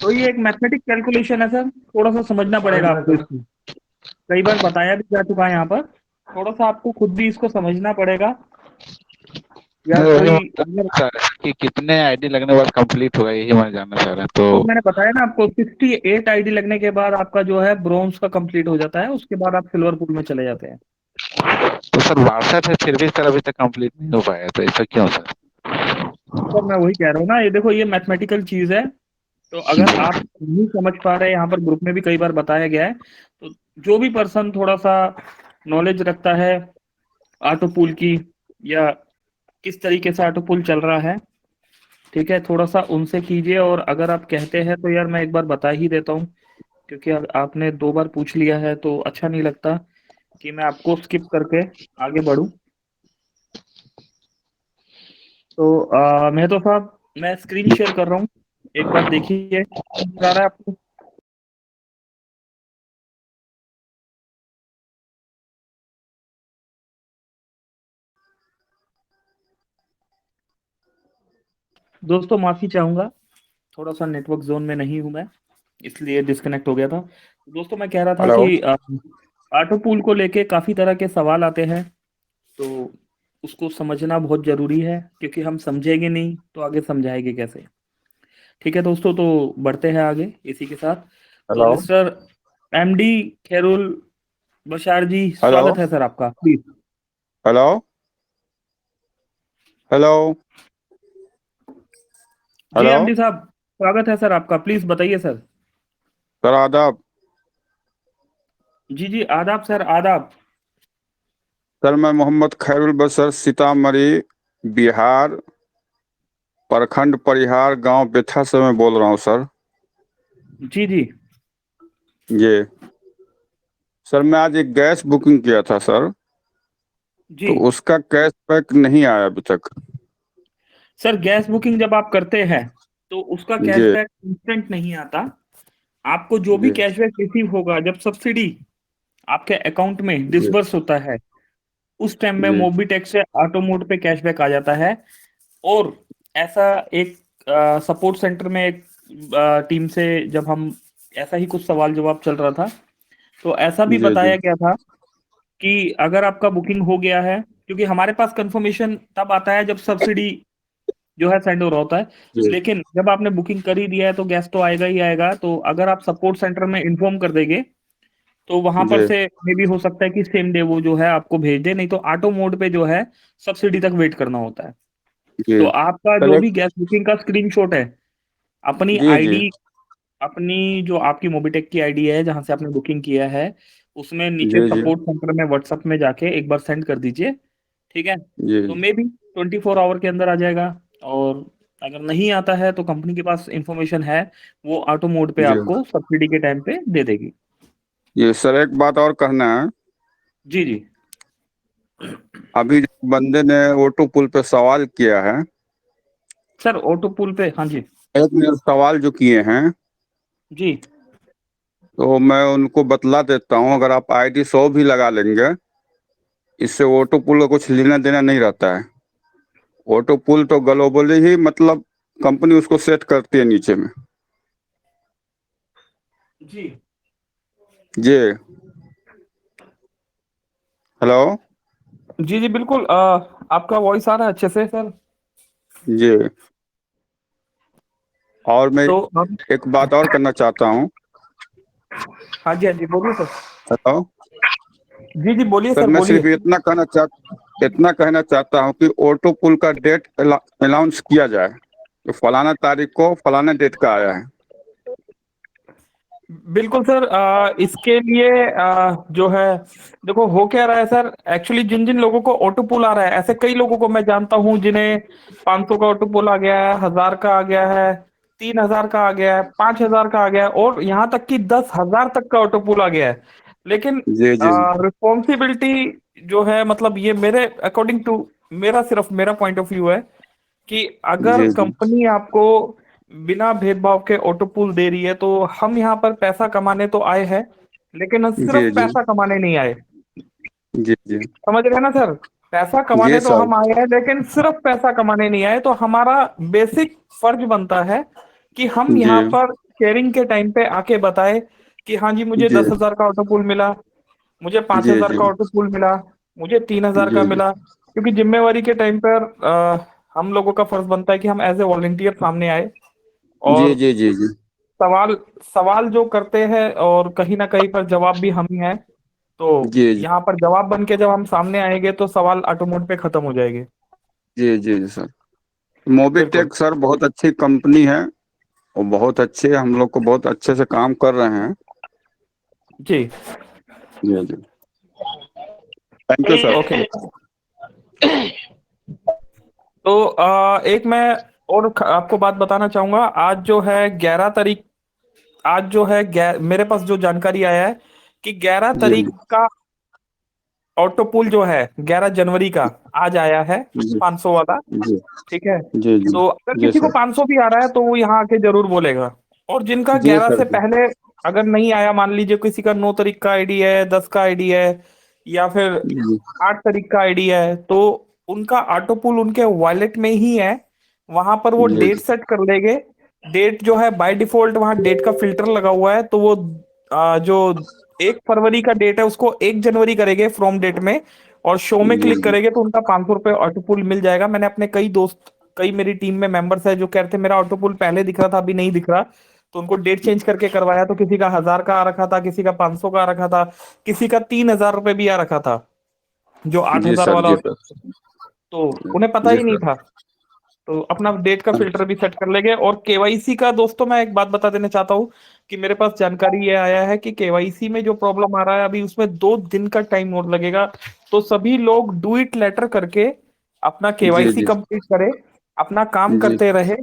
तो ये एक मैथमेटिक कैलकुलेशन है सर, थोड़ा सा समझना पड़ेगा आपको इसको। कई बार बताया भी जा चुका है यहाँ पर, थोड़ा सा आपको खुद भी इसको समझना पड़ेगा। यार मैं वही कोई जानना अगर, चाह रहा था कि कितने आईडी लगने के बाद कंप्लीट होगा, यही मैं जानना चाह रहा तो तो। मैंने बताया ना आपको 68 आईडी लगने के बाद आपका जो है ब्रॉन्ज का कंप्लीट हो जाता है, उसके बाद आप सिल्वर पूल में चले जाते हैं। तो सर 62 है फिर भी सर अभी तक कंप्लीट नहीं हो पाया, तो ऐसा क्यों सर? सर मैं वही कह रहा हूँ ना, ये देखो ये मैथमेटिकल चीज है। तो अगर जी। आप नहीं समझ पा रहे, यहाँ पर ग्रुप में भी कई बार बताया गया है, तो जो भी पर्सन थोड़ा सा नॉलेज रखता है ऑटो पूल की, या किस तरीके से ऑटो पूल चल रहा है, ठीक है, थोड़ा सा उनसे कीजिए। और अगर आप कहते हैं तो यार मैं एक बार बता ही देता हूँ, क्योंकि आपने 2 बार पूछ लिया है तो अच्छा नहीं लगता कि मैं आपको स्किप करके आगे बढ़ूं। तो मेहतो साहब मैं स्क्रीन शेयर कर रहा हूँ, एक बार देखिए नजर आ रहा है आपको? दोस्तों माफी चाहूंगा, थोड़ा सा नेटवर्क जोन में नहीं हूं मैं, इसलिए डिस्कनेक्ट हो गया था। दोस्तों मैं कह रहा था हेलो। कि ऑटो पूल को लेके काफी तरह के सवाल आते हैं, तो उसको समझना बहुत जरूरी है, क्योंकि हम समझेंगे नहीं तो आगे समझाएंगे कैसे। ठीक है दोस्तों, तो बढ़ते हैं आगे इसी के साथ। तो hello. Mister MD Kherul Bashar ji hello. स्वागत है सर आपका, प्लीज। हेलो। हेलो। जी हेलो। MD साहब स्वागत है सर आपका, प्लीज बताइए सर। सर आदाब। जी जी, आदाब सर, आदाब। सर मैं मोहम्मद खैरुल बसर, सीतामढ़ी बिहार, प्रखंड परिहार, गांव बेथा से मैं बोल रहा हूं सर। जी जी ये सर मैं आज एक गैस बुकिंग किया था सर, जी। तो उसका कैशबैक नहीं आया अभी तक। सर गैस बुकिंग जब आप करते हैं तो उसका जी कैशबैक इंस्टेंट नहीं आता। आपको जो भी जी कैशबैक रिसीव होगा जब सब्सिडी आपके अकाउंट में जी डिसबर्स होता है, उस टाइम में जी मोबीटेक से ऑटो मोड पे कैशबैक आ जाता है। और ऐसा एक सपोर्ट सेंटर में एक टीम से जब हम ऐसा ही कुछ सवाल जवाब चल रहा था, तो ऐसा भी जी जी बताया गया था कि अगर आपका बुकिंग हो गया है, क्योंकि हमारे पास कंफर्मेशन तब आता है जब सब्सिडी जो है सेंड हो रहा होता है, जी लेकिन जब आपने बुकिंग कर ही दिया है तो गैस तो आएगा ही आएगा। तो अगर आप सपोर्ट सेंटर में इन्फॉर्म कर देंगे तो वहां पर जी से मे भी हो सकता है कि सेम डे वो जो है आपको भेज दे, नहीं तो ऑटो मोड पे जो है सब्सिडी तक वेट करना होता है। जी तो आपका सर जो एक भी गैस बुकिंग का स्क्रीनशॉट है, अपनी जी जी आईडी, अपनी जो आपकी मोबिटेक की आईडी है जहां से आपने बुकिंग किया है, उसमें नीचे जी जी सपोर्ट सेंटर में व्हाट्सएप में जाके एक बार सेंड कर दीजिए। ठीक है, जी तो मे बी 24 आवर के अंदर आ जाएगा। और अगर नहीं आता है तो कंपनी के पास इंफॉर्मेशन है, वो ऑटो मोड पे जी आपको सब्सिडी के टाइम पे दे देगी। ये सर एक बात और कहना है। जी जी अभी जो बंदे ने ऑटो पुल पे सवाल किया है, सर, ऑटो पुल पे, हाँ जी। एक ने सवाल जो किए हैं, जी तो मैं उनको बतला देता हूँ। अगर आप आईडी 100 भी लगा लेंगे, इससे ऑटो पुल का कुछ लेना देना नहीं रहता है। ऑटो पुल तो ग्लोबली ही मतलब कंपनी उसको सेट करती है नीचे में। जी जी हेलो। जी जी बिल्कुल, आपका वॉइस आ रहा है अच्छे से सर। जी और मैं तो हम, एक बात और करना चाहता हूँ। हाँ जी हाँ जी, बोलिए सर। हेलो जी जी बोलिए सर, सर, मैं बोलिए। सिर्फ इतना कहना चाहता हूँ कि ऑटो पुल का डेट अनाउंस किया जाए, तो फलाना तारीख को फलाना डेट का आया है। बिल्कुल सर, इसके लिए जो है, देखो हो क्या रहा है सर, एक्चुअली जिन जिन लोगों को ऑटो पुल आ रहा है, ऐसे कई लोगों को मैं जानता हूं जिन्हें 500 का ऑटो पुल आ गया है, 1000 का आ गया है, 3000 का आ गया है, 5000 का आ गया है, और यहाँ तक कि 10,000 तक का ऑटो पुल आ गया है। लेकिन जी जी रिस्पॉन्सिबिलिटी जो है, मतलब ये मेरे अकॉर्डिंग टू, मेरा सिर्फ मेरा पॉइंट ऑफ व्यू है कि अगर जी जी कंपनी आपको बिना भेदभाव के ऑटो पूल दे रही है तो हम यहाँ पर पैसा कमाने तो आए हैं, लेकिन हम जी सिर्फ जी पैसा कमाने नहीं आए। जी जी समझ रहे हैं ना सर? पैसा जी कमाने तो सर। हम आए हैं, लेकिन सिर्फ पैसा कमाने नहीं आए। तो हमारा बेसिक फर्ज बनता है कि हम जी यहाँ पर शेयरिंग के टाइम पे आके बताए कि हाँ जी, मुझे जी 10,000 का ऑटो पूल मिला, मुझे पांच जी हजार जी का ऑटो पूल मिला, मुझे 3,000 का जी मिला। क्योंकि जिम्मेवारी के टाइम पर हम लोगों का फर्ज बनता है कि हम एज ए वॉलंटियर सामने आए जी और जी जी जी सवाल सवाल जो करते हैं, और कहीं ना कहीं पर जवाब भी हम ही हैं। तो जी जी यहाँ पर जवाब बन के जब हम सामने आएंगे तो सवाल ऑटोमोड पे खत्म हो जाएंगे। जी जी जी सर। बिल्कुल। मोबिटेक सर बहुत अच्छी कंपनी है, और बहुत अच्छे हम लोग को बहुत अच्छे से काम कर रहे हैं। जी जी जी थैंक यू सर। ओके। तो एक मैं और आपको बात बताना चाहूंगा। आज जो है 11 तारीख, आज जो है मेरे पास जो जानकारी आया है कि 11 जी तारीख का ऑटो पुल जो है 11 जनवरी का आज आया है, जी 500 वाला। जी ठीक है, जी जी तो अगर जी किसी को सर। 500 भी आ रहा है तो वो यहाँ आके जरूर बोलेगा। और जिनका जी 11 सर। से पहले अगर नहीं आया, मान लीजिए किसी का 9 तारीख का आईडी है, 10 का आईडी है, या फिर जी 8 तारीख का आईडी है, तो उनका ऑटो पुल उनके वॉलेट में ही है। वहां पर वो जी डेट सेट कर लेंगे। डेट जो है बाय डिफॉल्ट वहां डेट का फिल्टर लगा हुआ है, तो वो जो 1 फरवरी का डेट है उसको 1 जनवरी करेंगे फ्रॉम डेट में, और शो में जी क्लिक करेंगे तो उनका 500 रुपये ऑटो पुल मिल जाएगा। मैंने अपने कई दोस्त, कई मेरी टीम में मेंबर्स है जो कह रहे थे मेरा ऑटो पुल पहले दिख रहा था अभी नहीं दिख रहा, तो उनको डेट चेंज करके करवाया। तो किसी का 1,000 का आ रखा था, किसी का 500 का आ रखा था, किसी का 3,000 रुपये भी आ रखा था, जो आठ जी हजार सर। वाला जी ऑटो, सर। तो उन्हें पता जी ही नहीं सर। था। तो अपना डेट का फिल्टर भी सेट कर लेंगे। और केवाईसी का दोस्तों मैं एक बात बता देना चाहता हूँ कि मेरे पास जानकारी ये आया है कि केवाईसी में जो प्रॉब्लम आ रहा है अभी उसमें 2 दिन का टाइम और लगेगा। तो सभी लोग डू इट लेटर करके अपना जी केवाईसी जी कंप्लीट करे, अपना काम जी करते रहे,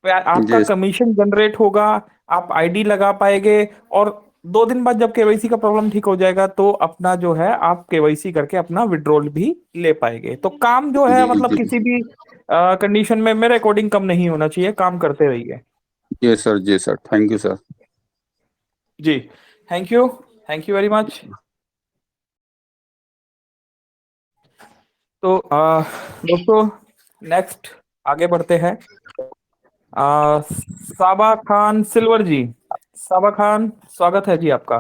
आपका जी कमीशन जनरेट होगा, आप आईडी लगा पाएंगे। और 2 दिन बाद जब केवाईसी का प्रॉब्लम ठीक हो जाएगा तो अपना जो है आप केवाईसी करके अपना विड्रॉल भी ले पाएंगे। तो काम जो है जी मतलब जी किसी भी कंडीशन में मेरे अकॉर्डिंग कम नहीं होना चाहिए, काम करते रहिए। जी सर, थैंक यू सर। जी, thank you, thank you very much. तो दोस्तों नेक्स्ट आगे बढ़ते हैं। साबा खान सिल्वर जी, साबा खान स्वागत है जी आपका।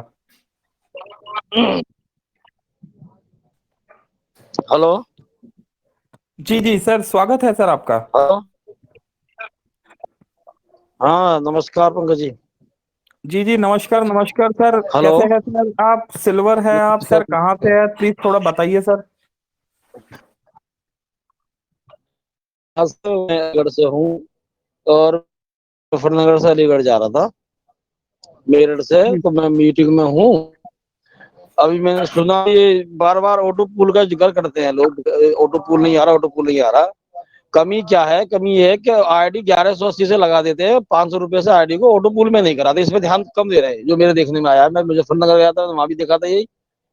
हेलो। जी जी सर, स्वागत है सर आपका। हेलो। हाँ नमस्कार पंकज जी। जी जी नमस्कार नमस्कार सर, हेलो। कैसे हैं सर आप? सिल्वर है आप सर, कहाँ से है प्लीज थोड़ा बताइए सर। मैं अलीगढ़ से हूँ और मुजफ्फरनगर से अलीगढ़ जा रहा था मेरठ से, जी तो मैं मीटिंग में हूँ। अभी मैंने सुना ये बार बार ऑटो पूल का जिक्र करते हैं लोग, ऑटो पूल नहीं आ रहा, ऑटो पूल नहीं आ रहा। कमी क्या है? कमी ये है कि आईडी 1180 से लगा देते हैं, 500 रुपए से आईडी को ऑटो पूल में नहीं कराते। इस पे ध्यान कम दे रहे हैं, जो मेरे देखने में आया है। मैं मुजफ्फरनगर गया था, वहां भी देखा था यही,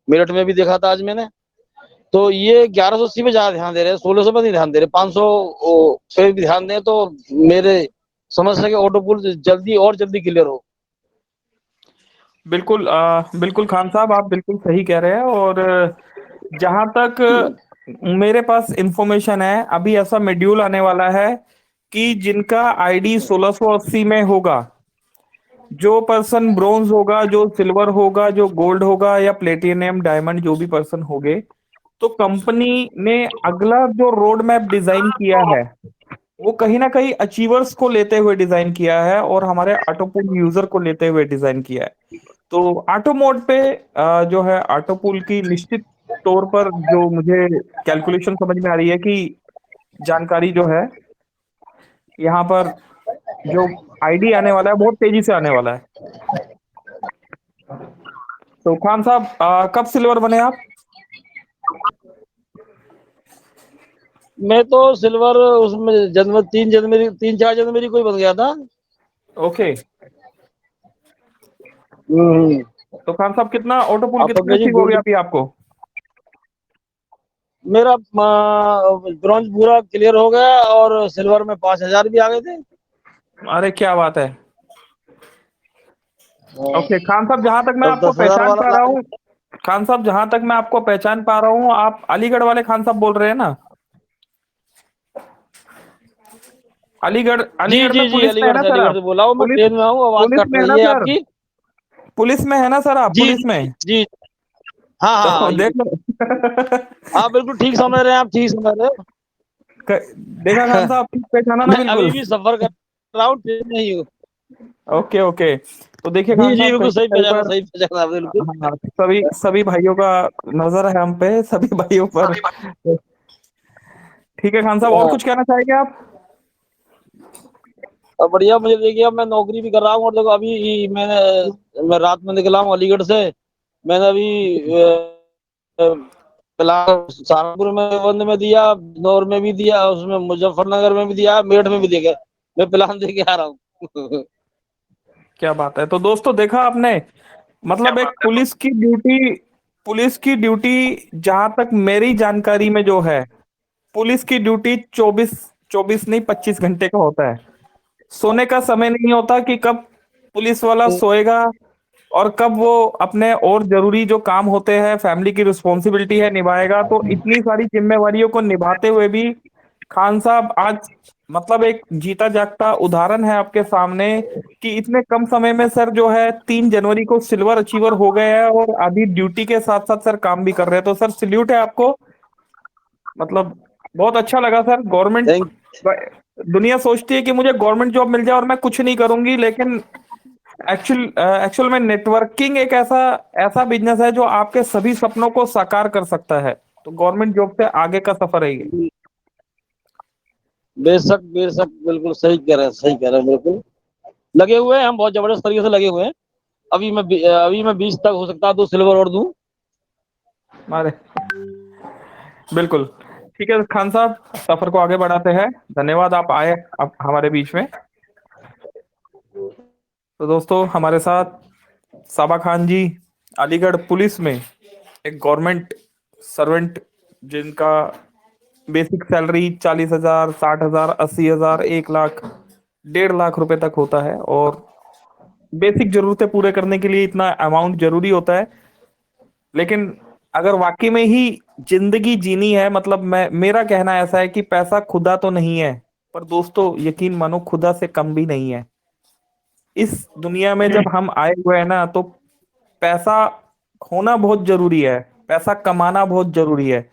मेरठ में भी देखा था आज मैंने। तो ये 1180 पे ज्यादा ध्यान दे रहे हैं, 1600 पे नहीं ध्यान दे रहे। 500 पे भी ध्यान दें तो मेरे समझ से ऑटो पुल जल्दी और जल्दी क्लियर हो। बिल्कुल बिल्कुल खान साहब, आप बिल्कुल सही कह रहे हैं। और जहां तक मेरे पास इंफॉर्मेशन है, अभी ऐसा शेड्यूल आने वाला है कि जिनका आईडी 1680 में होगा, जो पर्सन ब्रोंज होगा, जो सिल्वर होगा, जो गोल्ड होगा या प्लेटिनियम डायमंड, जो भी पर्सन होंगे, तो कंपनी ने अगला जो रोड मैप डिजाइन किया है वो कहीं ना कहीं अचीवर्स को लेते हुए डिजाइन किया है और हमारे ऑटोपूल यूजर को लेते हुए डिजाइन किया है। तो ऑटो मोड पे जो है ऑटोपूल की निश्चित तौर पर जो मुझे कैलकुलेशन समझ में आ रही है कि जानकारी जो है यहाँ पर जो आईडी आने वाला है बहुत तेजी से आने वाला है। तो खान साहब कब सिल्वर बने आप? मैं तो सिल्वर उसमें जनवरी 3 जनवरी 3 4 जनवरी को ही बन गया था। ओके। हम्म। तो खान साहब कितना ऑटोपूल आप कितना पंकज जी अचीव हो गया अभी आपको? मेरा ब्रॉन्ज पूरा क्लियर हो गया और सिल्वर में 5,000 भी आ गए थे। अरे क्या बात है। ओके खान साहब, जहां तक मैं अब आपको 10,000 पहचान वाला पा रहा लाया। हूँ, खान साहब जहां तक मैं आपको पहचान पा रहा हूँ, आप अलीगढ़ वाले खान साहब बोल रहे हैं ना? अलीगढ़, जी अलीगढ़ में जी जी, पुलिस में है अलीगढ़ ना से, सर अलीगढ़ आप? से बोला हूँ, मैं पुलिस, ट्रेन में हूँ, आवाज पुलिस कट में है ना रही है सर? आपकी। पुलिस में है ना सर आप? जी पुलिस में? जी। हाँ तो हाँ देख लो हाँ बिल्कुल ठीक समझ रहे हैं आप, ठीक समझ रहे देखा खान हो। साहब, ठीक पहचाना ना मैं बिल्कुल। अभी भी सफर कर रहा हूँ, ट्रेन में ही हूँ। Okay okay. तो देखिए जी खान जी साहब, बिल्कुल कहीं सही कहीं पहचाना, पर सही पहचाना बिल्कुल। हाँ, सभी सभी भाइयों का नजर है हम पे, सभी भाइयों पर। ठीक है खान साहब, और हाँ, कुछ कहना चाहेंगे आप? और बढ़िया। मुझे देखिए, अब मैं नौकरी भी कर रहा हूँ और देखो अभी मैं रात में निकला हूँ अलीगढ़ से। मैंने अभी प्लान सहारनपुर में बंद में दिया, बिजनौर में भी दिया, उसमें मुजफ्फरनगर में भी दिया, मेरठ में भी दिया। मैं प्लान दे के आ रहा हूँ। क्या बात है। तो दोस्तों देखा आपने, मतलब एक पुलिस की ड्यूटी जहां तक मेरी जानकारी में जो है, पुलिस की ड्यूटी 24 नहीं 25 घंटे का होता है। सोने का समय नहीं होता कि कब पुलिस वाला सोएगा और कब वो अपने और जरूरी जो काम होते हैं, फैमिली की रिस्पॉन्सिबिलिटी है, निभाएगा। तो इतनी सारी जिम्मेवारियों को निभाते हुए भी खान साहब आज मतलब एक जीता जागता उदाहरण है आपके सामने कि इतने कम समय में सर जो है 3 जनवरी को सिल्वर अचीवर हो गए हैं और अभी ड्यूटी के साथ साथ सर काम भी कर रहे हैं। तो सर सल्यूट है आपको, मतलब बहुत अच्छा लगा सर। गवर्नमेंट, थैंक दुनिया सोचती है कि मुझे गवर्नमेंट जॉब मिल जाए और मैं कुछ नहीं करूंगी, लेकिन एक्चुअल में नेटवर्किंग एक ऐसा ऐसा बिजनेस है जो आपके सभी सपनों को साकार कर सकता है। तो गवर्नमेंट जॉब से आगे का सफर है ये। बेशक बेशक, बिल्कुल सही कह रहे हैं, सही कह रहे हैं, बिल्कुल लगे हुए हैं हम, बहुत जबरदस्त तरीके से लगे हुए हैं। अभी मैं 20 तक हो सकता है तो सिल्वर और दूं। अरे बिल्कुल ठीक है खान साहब, सफर को आगे बढ़ाते हैं। धन्यवाद आप आए आप हमारे बीच में। तो दोस्तों हमारे साथ साबा खान जी, अलीगढ़ पुलिस में एक गवर्नमेंट सर्वेंट, जिनका बेसिक सैलरी 40,000, 60,000, 80,000, 1 लाख, 1.5 लाख रुपए तक होता है। और बेसिक जरूरतें पूरे करने के लिए इतना अमाउंट जरूरी होता है। लेकिन अगर वाकई में ही जिंदगी जीनी है, मतलब मैं मेरा कहना ऐसा है कि पैसा खुदा तो नहीं है, पर दोस्तों यकीन मानो खुदा से कम भी नहीं है। इस दुनिया में जब हम आए हुए हैं ना, तो पैसा होना बहुत जरूरी है, पैसा कमाना बहुत जरूरी है।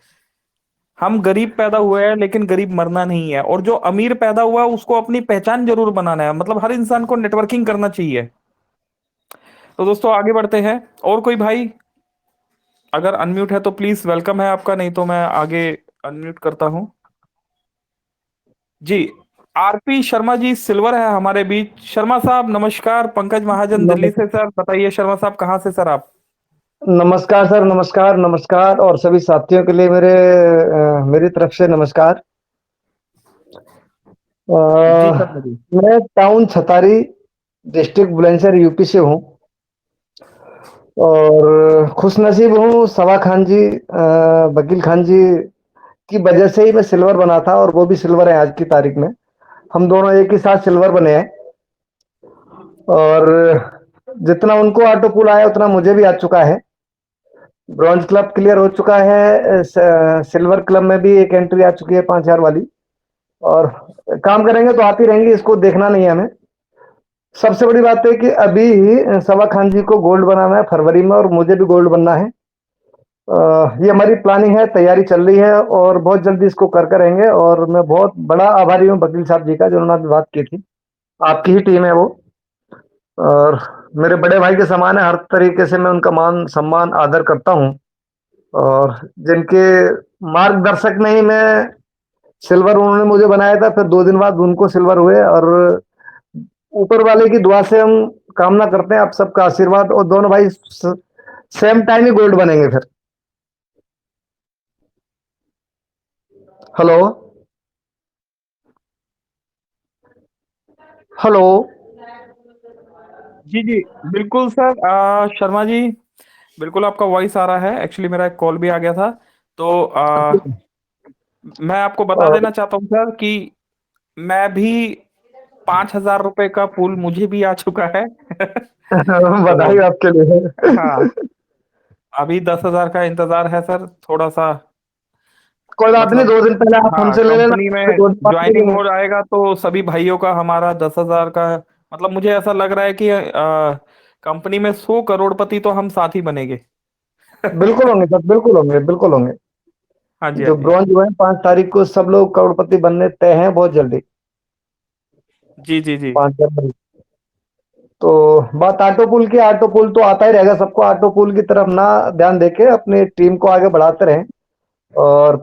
हम गरीब पैदा हुए हैं लेकिन गरीब मरना नहीं है, और जो अमीर पैदा हुआ है उसको अपनी पहचान जरूर बनाना है। मतलब हर इंसान को नेटवर्किंग करना चाहिए। तो दोस्तों आगे बढ़ते हैं। और कोई भाई अगर अनम्यूट है तो प्लीज वेलकम है आपका, नहीं तो मैं आगे अनम्यूट करता हूं। जी, आरपी शर्मा जी सिल्वर है हमारे बीच। शर्मा साहब नमस्कार। पंकज महाजन दिल्ली से। सर बताइए शर्मा साहब, कहाँ से सर आप? नमस्कार सर, नमस्कार नमस्कार, और सभी साथियों के लिए मेरी तरफ से नमस्कार। जी अ, शर्मा जी। मैं town Chhatari, district Bulandshahr, UP से हूँ। और खुशनसीब हूँ सवा खान जी, वकील खान जी की वजह से ही मैं सिल्वर बना था, और वो भी सिल्वर है आज की तारीख में। हम दोनों एक ही साथ सिल्वर बने हैं। और जितना उनको ऑटो पुल आया उतना मुझे भी आ चुका है। ब्रॉन्ज क्लब क्लियर हो चुका है, सिल्वर क्लब में भी एक एंट्री आ चुकी है 5,000 वाली। और काम करेंगे तो आती रहेंगी, इसको देखना नहीं है हमें। सबसे बड़ी बात है कि अभी ही सवा खान जी को गोल्ड बनाना है फरवरी में, और मुझे भी गोल्ड बनना है। ये हमारी प्लानिंग है, तैयारी चल रही है, और बहुत जल्दी इसको कर करेंगे। और मैं बहुत बड़ा आभारी हूँ वकील साहब जी का, जिन्होंने अभी बात की थी। आपकी ही टीम है वो, और मेरे बड़े भाई के समान है। हर तरीके से मैं उनका मान सम्मान आदर करता हूँ, और जिनके मार्गदर्शक में ही मैं सिल्वर उन्होंने मुझे बनाया था, फिर 2 दिन बाद उनको सिल्वर हुए। और ऊपर वाले की दुआ से हम कामना करते हैं आप सबका आशीर्वाद, और दोनों भाई सेम टाइम ही गोल्ड बनेंगे फिर। Hello hello. जी जी बिल्कुल सर। शर्मा जी बिल्कुल आपका वॉइस आ रहा है। एक्चुअली मेरा एक कॉल भी आ गया था। तो मैं आपको बता और देना चाहता हूँ सर कि मैं भी 5,000 रुपए का पूल मुझे भी आ चुका है। तो बधाई आपके हाँ, लिए। अभी 10,000 का इंतजार है सर, थोड़ा सा। कोई बात नहीं, मतलब 2 दिन पहले आप हाँ, हमसे ले लेना, कंपनी फिर में 2 दिन बाद ले ज्वाइनिंग लेंगे। हो जाएगा तो सभी भाइयों का हमारा 10,000 का, मतलब मुझे ऐसा लग रहा है कि कंपनी में 100 करोड़पति तो हम साथ ही बनेंगे। बिल्कुल होंगे सर, बिल्कुल होंगे, बिल्कुल होंगे। हाँ जी, हाँ जो जी। ब्रॉन्ज हुए हैं 5 तारीख को, सब लोग करोड़पति बनने तय हैं बहुत जल्दी, जी जी जी 5 जनवरी। तो बात ऑटो पुल की, ऑटो पुल तो आता ही रहेगा सबको। ऑटो पुल की तरफ ना ध्यान देके अपनी टीम को आगे बढ़ाते रहें। और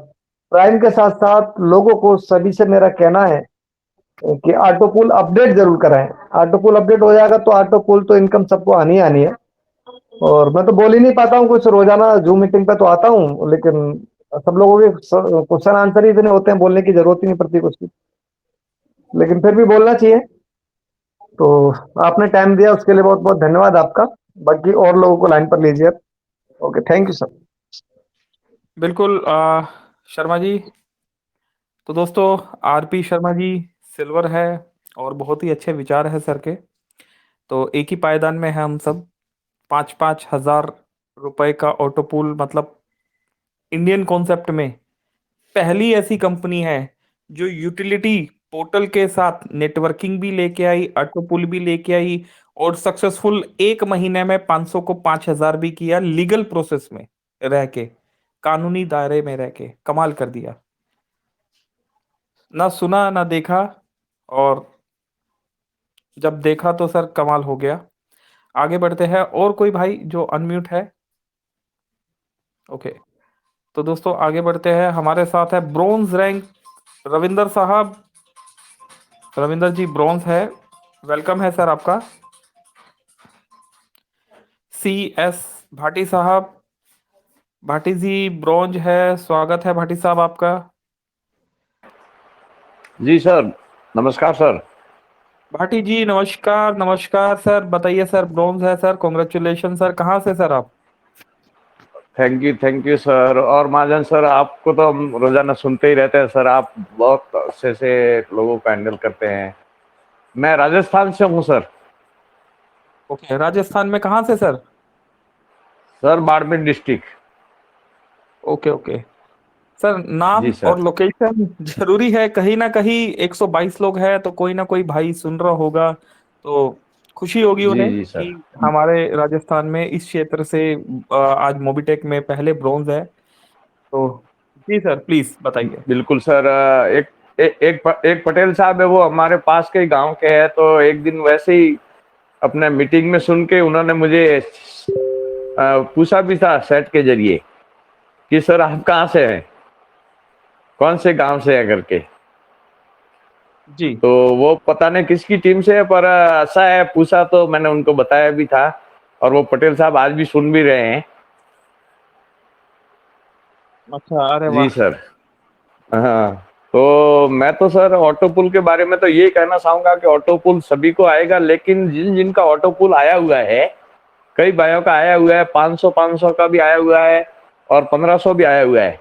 प्राइम के साथ साथ लोगों को सभी से मेरा कहना है कि ऑटो पुल अपडेट जरूर कराएं। ऑटो पुल अपडेट हो जाएगा तो ऑटो पुल तो इनकम सबको आनी ही आनी है। और मैं तो बोल ही नहीं पाता हूँ कुछ, रोजाना जूम मीटिंग पे तो आता हूँ, लेकिन सब लोगों के क्वेश्चन आंसर ही इतने होते हैं, बोलने की जरूरत ही नहीं पड़ती कुछ की। लेकिन फिर भी बोलना चाहिए। तो आपने टाइम दिया उसके लिए बहुत बहुत धन्यवाद आपका। बाकी और लोगों को लाइन पर लीजिए। Okay, thank you sir. बिल्कुल शर्मा जी। तो दोस्तों आरपी शर्मा जी सिल्वर है, और बहुत ही अच्छे विचार है सर के। तो एक ही पायदान में है हम सब। 5,000 रुपए का ऑटो पूल, मतलब इंडियन कॉन्सेप्ट में पहली ऐसी कंपनी है जो यूटिलिटी पोर्टल के साथ नेटवर्किंग भी लेके आई, ऑटो पूल भी लेके आई, और सक्सेसफुल 1 महीने में 500 को 5,000 भी किया, लीगल प्रोसेस में रह के, कानूनी दायरे में रह के कमाल कर दिया। ना सुना ना देखा, और जब देखा तो सर कमाल हो गया। आगे बढ़ते हैं। और कोई भाई जो अनम्यूट है? ओके। तो दोस्तों आगे बढ़ते हैं। हमारे साथ है ब्रोंज रैंक रविंदर साहब। रविंदर जी ब्रॉन्ज है, वेलकम है सर आपका। सी एस भाटी साहब, भाटी जी ब्रॉन्ज है, स्वागत है भाटी साहब आपका। जी सर, नमस्कार सर। भाटी जी नमस्कार, नमस्कार सर, बताइए सर, ब्रॉन्ज है सर, कॉन्ग्रेचुलेशन सर। कहाँ से सर आप? Thank you sir. और महाजन सर, आपको तो हम रोजाना सुनते ही रहते हैं सर, आप बहुत अच्छे से लोगों को हैंडल करते हैं। मैं राजस्थान से हूँ सर। ओके, राजस्थान में कहाँ से sir? Sir Barmer district. Okay okay sir, नाम जी और सर। लोकेशन जरूरी है, कहीं ना कहीं 122 लोग हैं तो कोई ना कोई भाई सुन रहा होगा, तो खुशी होगी जी उन्हें जी कि सर। हमारे राजस्थान में इस क्षेत्र से आज मोबिटेक में पहले ब्रॉन्ज है। तो जी सर प्लीज बताइए। बिल्कुल सर। एक पटेल साहब है, वो हमारे पास के गांव के हैं। तो एक दिन वैसे ही अपने मीटिंग में सुन के उन्होंने मुझे पूछा भी था सेट के जरिए कि सर आप कहाँ से हैं, कौन से गांव से है करके। जी तो वो पता नहीं किसकी टीम से है, पर ऐसा है पूछा तो मैंने उनको बताया भी था। और वो पटेल साहब आज भी सुन भी रहे हैं। अच्छा, अरे जी वाह। सर। हाँ। तो मैं तो सर ऑटो पुल के बारे में तो ये कहना चाहूंगा कि ऑटो पुल सभी को आएगा, लेकिन जिन जिनका ऑटो पुल आया हुआ है, कई भाइयों का आया हुआ है, 500 का भी आया हुआ है और 1500 भी आया हुआ है,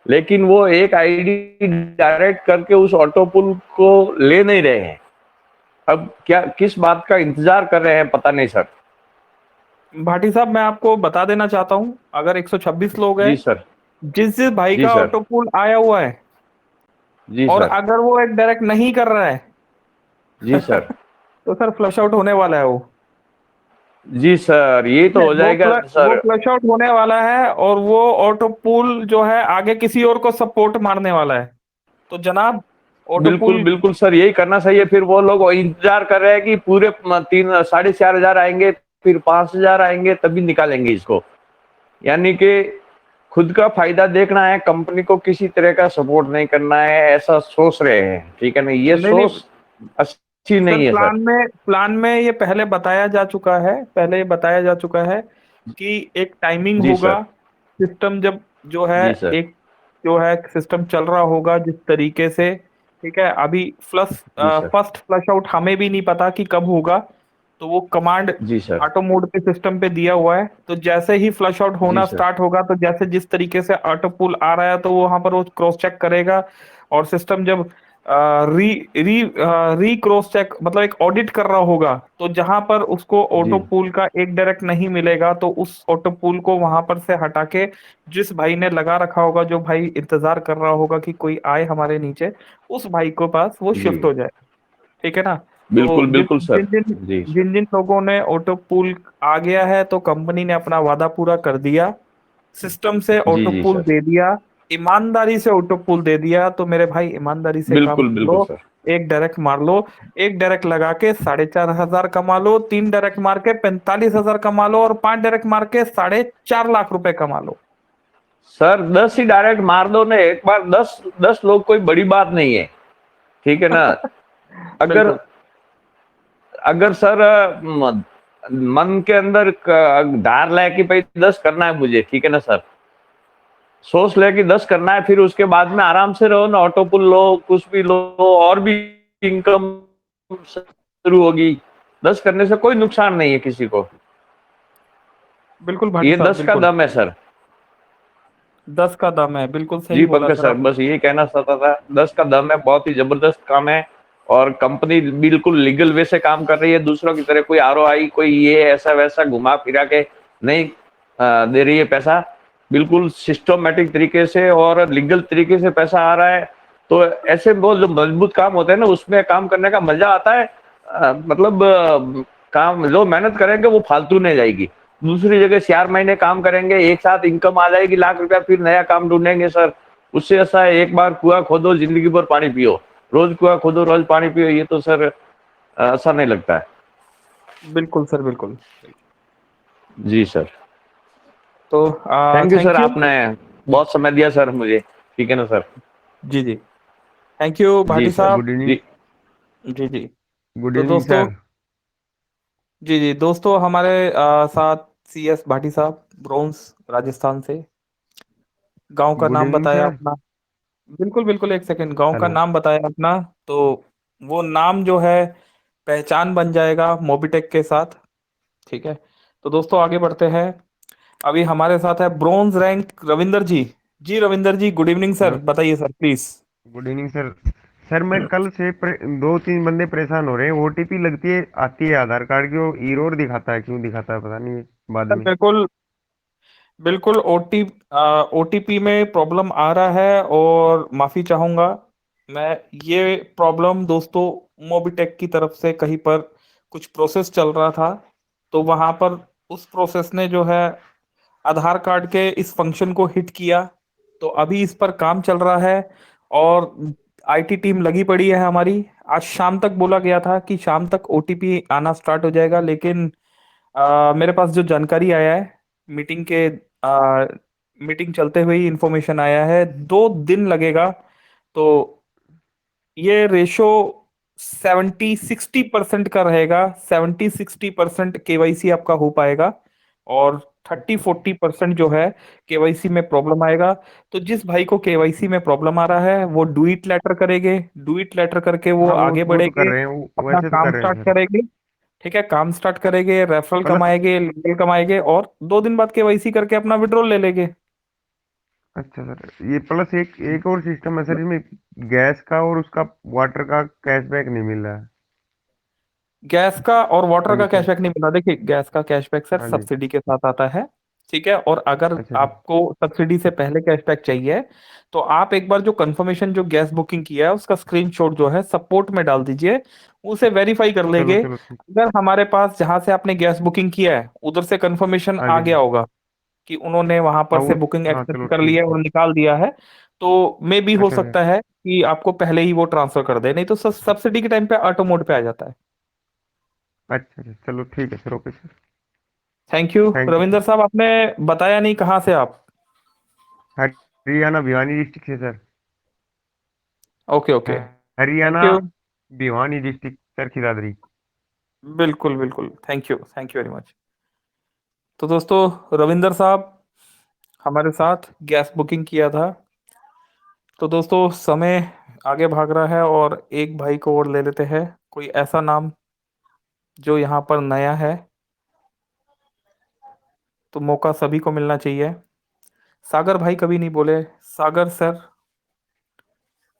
लेकिन वो एक आईडी डायरेक्ट करके उस ऑटो पुल को ले नहीं रहे हैं। अब क्या किस बात का इंतजार कर रहे हैं पता नहीं सर। भाटी साहब मैं आपको बता देना चाहता हूँ, अगर 126 लोग हैं, जी सर। जिस जिस भाई जी का सर। ऑटो पूल आया हुआ है जी और सर। अगर वो एक डायरेक्ट नहीं कर रहा है जी सर। तो सर फ्लश आउट होने वाला है वो। जी सर, ये ठीक तो है, हो जाएगा वो सर। फ्लश आउट होने वाला है और वो ऑटो पूल जो है आगे किसी और को सपोर्ट मारने वाला है। तो जनाब ऑटो बिल्कुल पूल। बिल्कुल सर, यही करना चाहिए। फिर वो लोग इंतजार कर रहे हैं कि पूरे 3 4,500 आएंगे, फिर 5,000 आएंगे, तभी निकालेंगे इसको। यानी कि खुद का फायदा देखना है, कंपनी को किसी तरह का सपोर्ट नहीं करना है, ऐसा सोच रहे हैं। ठीक है ना, ये नहीं नहीं सोच अच्छी सर, नहीं है सर। प्लान में ये पहले बताया जा चुका है, पहले ये बताया जा चुका है कि एक टाइमिंग जी होगा। सर। सिस्टम जब जो है जी सर। एक जो है सिस्टम चल रहा होगा जिस तरीके से, ठीक है। अभी जी सर। फर्स्ट फ्लश आउट हमें भी नहीं पता कि कब होगा, तो वो कमांड जी सर। ऑटो मोड पे सिस्टम पे दिया हुआ है। तो जैसे ही फ्लश आउट जी होना सर। स्टार्ट होगा, तो जैसे जिस तरीके से ऑटो पुल आ रहा है तो वो वहां पर वो क्रॉस चेक करेगा। और सिस्टम जब री री री क्रॉस चेक मतलब एक ऑडिट कर रहा होगा, तो जहां पर उसको ऑटो जी पूल का एक डायरेक्ट नहीं मिलेगा तो उस ऑटो पूल को वहां पर से हटा के जिस भाई ने लगा रखा होगा, जो भाई इंतजार कर रहा होगा कि कोई आए हमारे नीचे, उस भाई को पास वो जी। शिफ्ट हो जाए। ठीक है ना? तो बिल्कुल जिन बिल्कुल जिन सर। जिन जी सर। जिन जिन लोगों ने ऑटो पूल आ गया है, तो कंपनी ने अपना वादा पूरा कर दिया, सिस्टम से जी ऑटो जी पूल सर। दे दिया, ईमानदारी से ऑटो पूल दे दिया। तो मेरे भाई ईमानदारी से काम बिल्कुल कर बिल्कुल लो, सर। एक डायरेक्ट मार लो, एक डायरेक्ट लगा के 4,500 कमा लो, 3 डायरेक्ट मार के 45,000 कमा लो और 5 डायरेक्ट मार के 4.5 लाख रुपए कमा लो। सर 10 ही डायरेक्ट मार दो ना एक बार, 10 लोग कोई बड़ी बात नहीं है। ठीक है ना। अगर बिल्कुल अगर सर मन के अंदर डार ले कि भाई 10 करना है मुझे, ठीक है ना सर, सोच ले कि 10 करना है, फिर उसके बाद में आराम से रहो ना, ऑटो पुल लो, कुछ भी लो, और भी इनकम शुरू होगी। 10 करने से कोई नुकसान नहीं है किसी को। बिल्कुल भाटी ये साहब 10 का बिल्कुल। दम है सर। 10 का दाम है, बिल्कुल सही जी बोला पंकज सर सर, आप। बस यही कहना चाहता था। 10 का दम है, बहुत ही जबरदस्त काम है। और कंपनी बिल्कुल लीगल वे से काम कर रही है, दूसरों की तरह कोई आरओआई कोई ये ऐसा वैसा घुमा फिरा के नहीं दे रही है पैसा। बिल्कुल सिस्टमेटिक तरीके से और लीगल तरीके से पैसा आ रहा है। तो ऐसे बहुत जो मजबूत काम होते हैं ना, उसमें काम करने का मजा आता है। मतलब काम जो मेहनत करेंगे वो फालतू नहीं जाएगी। दूसरी जगह 4 महीने काम करेंगे, एक साथ इनकम आ जाएगी ₹1,00,000, फिर नया काम ढूंढेंगे सर। उससे ऐसा है एक बार कुआं खोदो, जिंदगी भर पानी पियो। रोज कुआं खोदो, रोज पानी पियो, ये तो सर ऐसा नहीं लगता है। बिल्कुल सर बिल्कुल। जी सर। तो thank you sir, thank you. आपने बहुत समय दिया सर मुझे। ठीक है ना सर। जी जी, थैंक यू जी भाटी सर। साहब। जी जी जी। गुड तो इवनिंग दोस्तों, सर। जी जी दोस्तों, हमारे साथ CS भाटी साहब, ब्रोंस, राजस्थान से। गांव का गुड नाम इवनिंग बताया सर। अपना। बिल्कुल बिल्कुल, एक सेकंड, गांव का हेलो। नाम बताया अपना। तो वो नाम जो है पहचान बन जाएगा मोबिटेक के साथ। ठीक है, तो दोस्तों आगे बढ़ते हैं। अभी हमारे साथ है ब्रोंज रैंक रविंदर जी। जी रविंदर जी, गुड इवनिंग सर, बताइए sir please. Good evening sir. Sir मैं कल से दो तीन बंदे परेशान हो रहे हैं। ओटीपी लगती है, आती है आधार कार्ड की, वो एरर दिखाता है, क्यों दिखाता है पता नहीं बाद सर में। बिल्कुल बिल्कुल, OTP में प्रॉब्लम आ रहा है, और माफी चाहूंगा मैं। ये प्रॉब्लम दोस्तों मोबिटेक की तरफ से कहीं पर कुछ प्रोसेस चल रहा था, तो वहां पर उस प्रोसेस ने जो है आधार कार्ड के इस फंक्शन को हिट किया। तो अभी इस पर काम चल रहा है, और IT टीम लगी पड़ी है हमारी। आज शाम तक बोला गया था कि शाम तक OTP आना स्टार्ट हो जाएगा, लेकिन मेरे पास जो जानकारी आया है, मीटिंग के मीटिंग चलते हुए ही इंफॉर्मेशन आया है, 2 दिन लगेगा। तो ये रेशो 70-60% का रहेगा। 70-60% KYC आपका हो पाएगा, और 30-40% जो है KYC में प्रॉब्लम आएगा। तो जिस भाई को KYC में प्रॉब्लम आ रहा है, वो डुइट लेटर करेंगे, डुइट लेटर करके वो हाँ आगे वो तो कर बढ़ेंगे, रहे हैं, अपना वैसे तो काम कर रहे हैं स्टार्ट सर। करेंगे। ठीक है, काम स्टार्ट करेंगे, रेफरल प्लस कमाएंगे, लीगल कमाएंगे, और 2 दिन बाद KYC करके अपना विड्रॉल ले लेंगे। अच्छा सर, ये प्लस एक एक और सिस्टम है सर इसमें, गैस का और उसका वाटर का कैशबैक नहीं मिल रहा है। गैस का और वाटर का कमीशन। कैशबैक नहीं मिला। देखिए, गैस का कैशबैक सर हाँ जी। सब्सिडी के साथ आता है। ठीक है, और अगर अच्छा सर। आपको सब्सिडी से पहले कैशबैक चाहिए, तो आप एक बार जो कंफर्मेशन जो गैस बुकिंग किया है उसका स्क्रीनशॉट जो है सपोर्ट में डाल दीजिए, उसे वेरीफाई कर चलो लेंगे। चलो ठीक। अगर हमारे पास जहां से आपने गैस बुकिंग किया है उधर से कंफर्मेशन हाँ आ जी। गया होगा कि उन्होंने वहां पर हाँ से वो। बुकिंग हाँ एक्सेप्ट चलो कर ठीक लिया है। और निकाल दिया है, तो मे भी हो अच्छा सर। सकता है कि आपको पहले ही वो ट्रांसफर कर दे, नहीं तो सब्सिडी के टाइम पे ऑटो मोड पे आ जाता है। अच्छा सर, चलो ठीक है sir, okay sir. Thank you thank you Ravinder sir. साहब, आपने बताया नहीं कहाँ से आप। हरियाणा भिवानी डिस्ट्रिक्ट से sir. Okay okay, thank Haryana you. Bhiwani district Charkhi Dadri. बिल्कुल बिल्कुल, थैंक यू वेरी मच। तो दोस्तों, रविंदर साहब हमारे साथ गैस बुकिंग किया था। तो दोस्तों, समय आगे भाग रहा है, और एक भाई को और ले लेते हैं, कोई ऐसा नाम जो यहाँ पर नया है, तो मौका सभी को मिलना चाहिए। सागर भाई कभी नहीं बोले। सागर सर,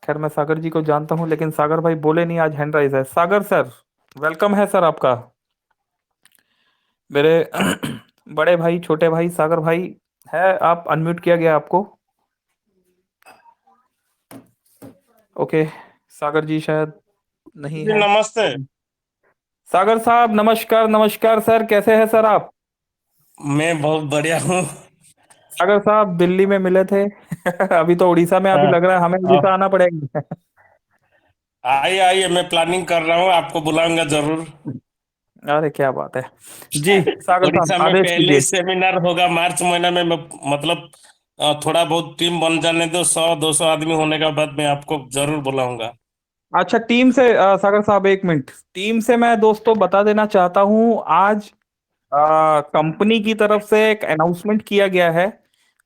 खैर मैं सागर जी को जानता हूं, लेकिन सागर भाई बोले नहीं, आज हैंड राइज है। सागर सर, वेलकम है सर आपका। मेरे बड़े भाई, छोटे भाई, सागर भाई है, आप अनम्यूट किया गया आपको। ओके, सागर जी शायद नहीं जी है। नमस्ते। सागर साहब नमस्कार, नमस्कार सर, कैसे हैं सर आप। मैं बहुत बढ़िया हूँ। सागर साहब दिल्ली में मिले थे अभी तो उड़ीसा में, अभी हाँ, लग रहा है हमें उड़ीसा हाँ, आना पड़ेगा आइए आइए, मैं प्लानिंग कर रहा हूँ, आपको बुलाऊंगा जरूर। अरे क्या बात है। जी सागर साहब, उड़ीसा में आदेश पहले ही कीजिए। सेमिनार होगा मार्च महीना में। मतलब थोड़ा बहुत टीम बन जाने दो, 100-200 आदमी होने के बाद मैं आपको जरूर बुलाऊंगा। अच्छा, टीम से सागर साहब एक मिनट, टीम से मैं दोस्तों बता देना चाहता हूं, आज कंपनी की तरफ से एक अनाउंसमेंट किया गया है।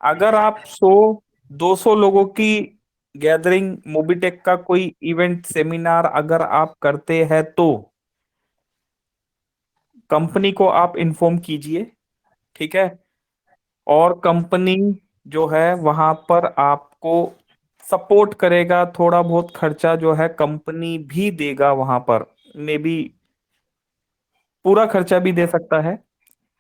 अगर आप 100-200 लोगों की गैदरिंग, मोबिटेक का कोई इवेंट सेमिनार अगर आप करते हैं, तो कंपनी को आप इन्फॉर्म कीजिए। ठीक है, और कंपनी जो है वहां पर आपको सपोर्ट करेगा, थोड़ा बहुत खर्चा जो है कंपनी भी देगा वहां पर। मे बी पूरा खर्चा भी दे सकता है,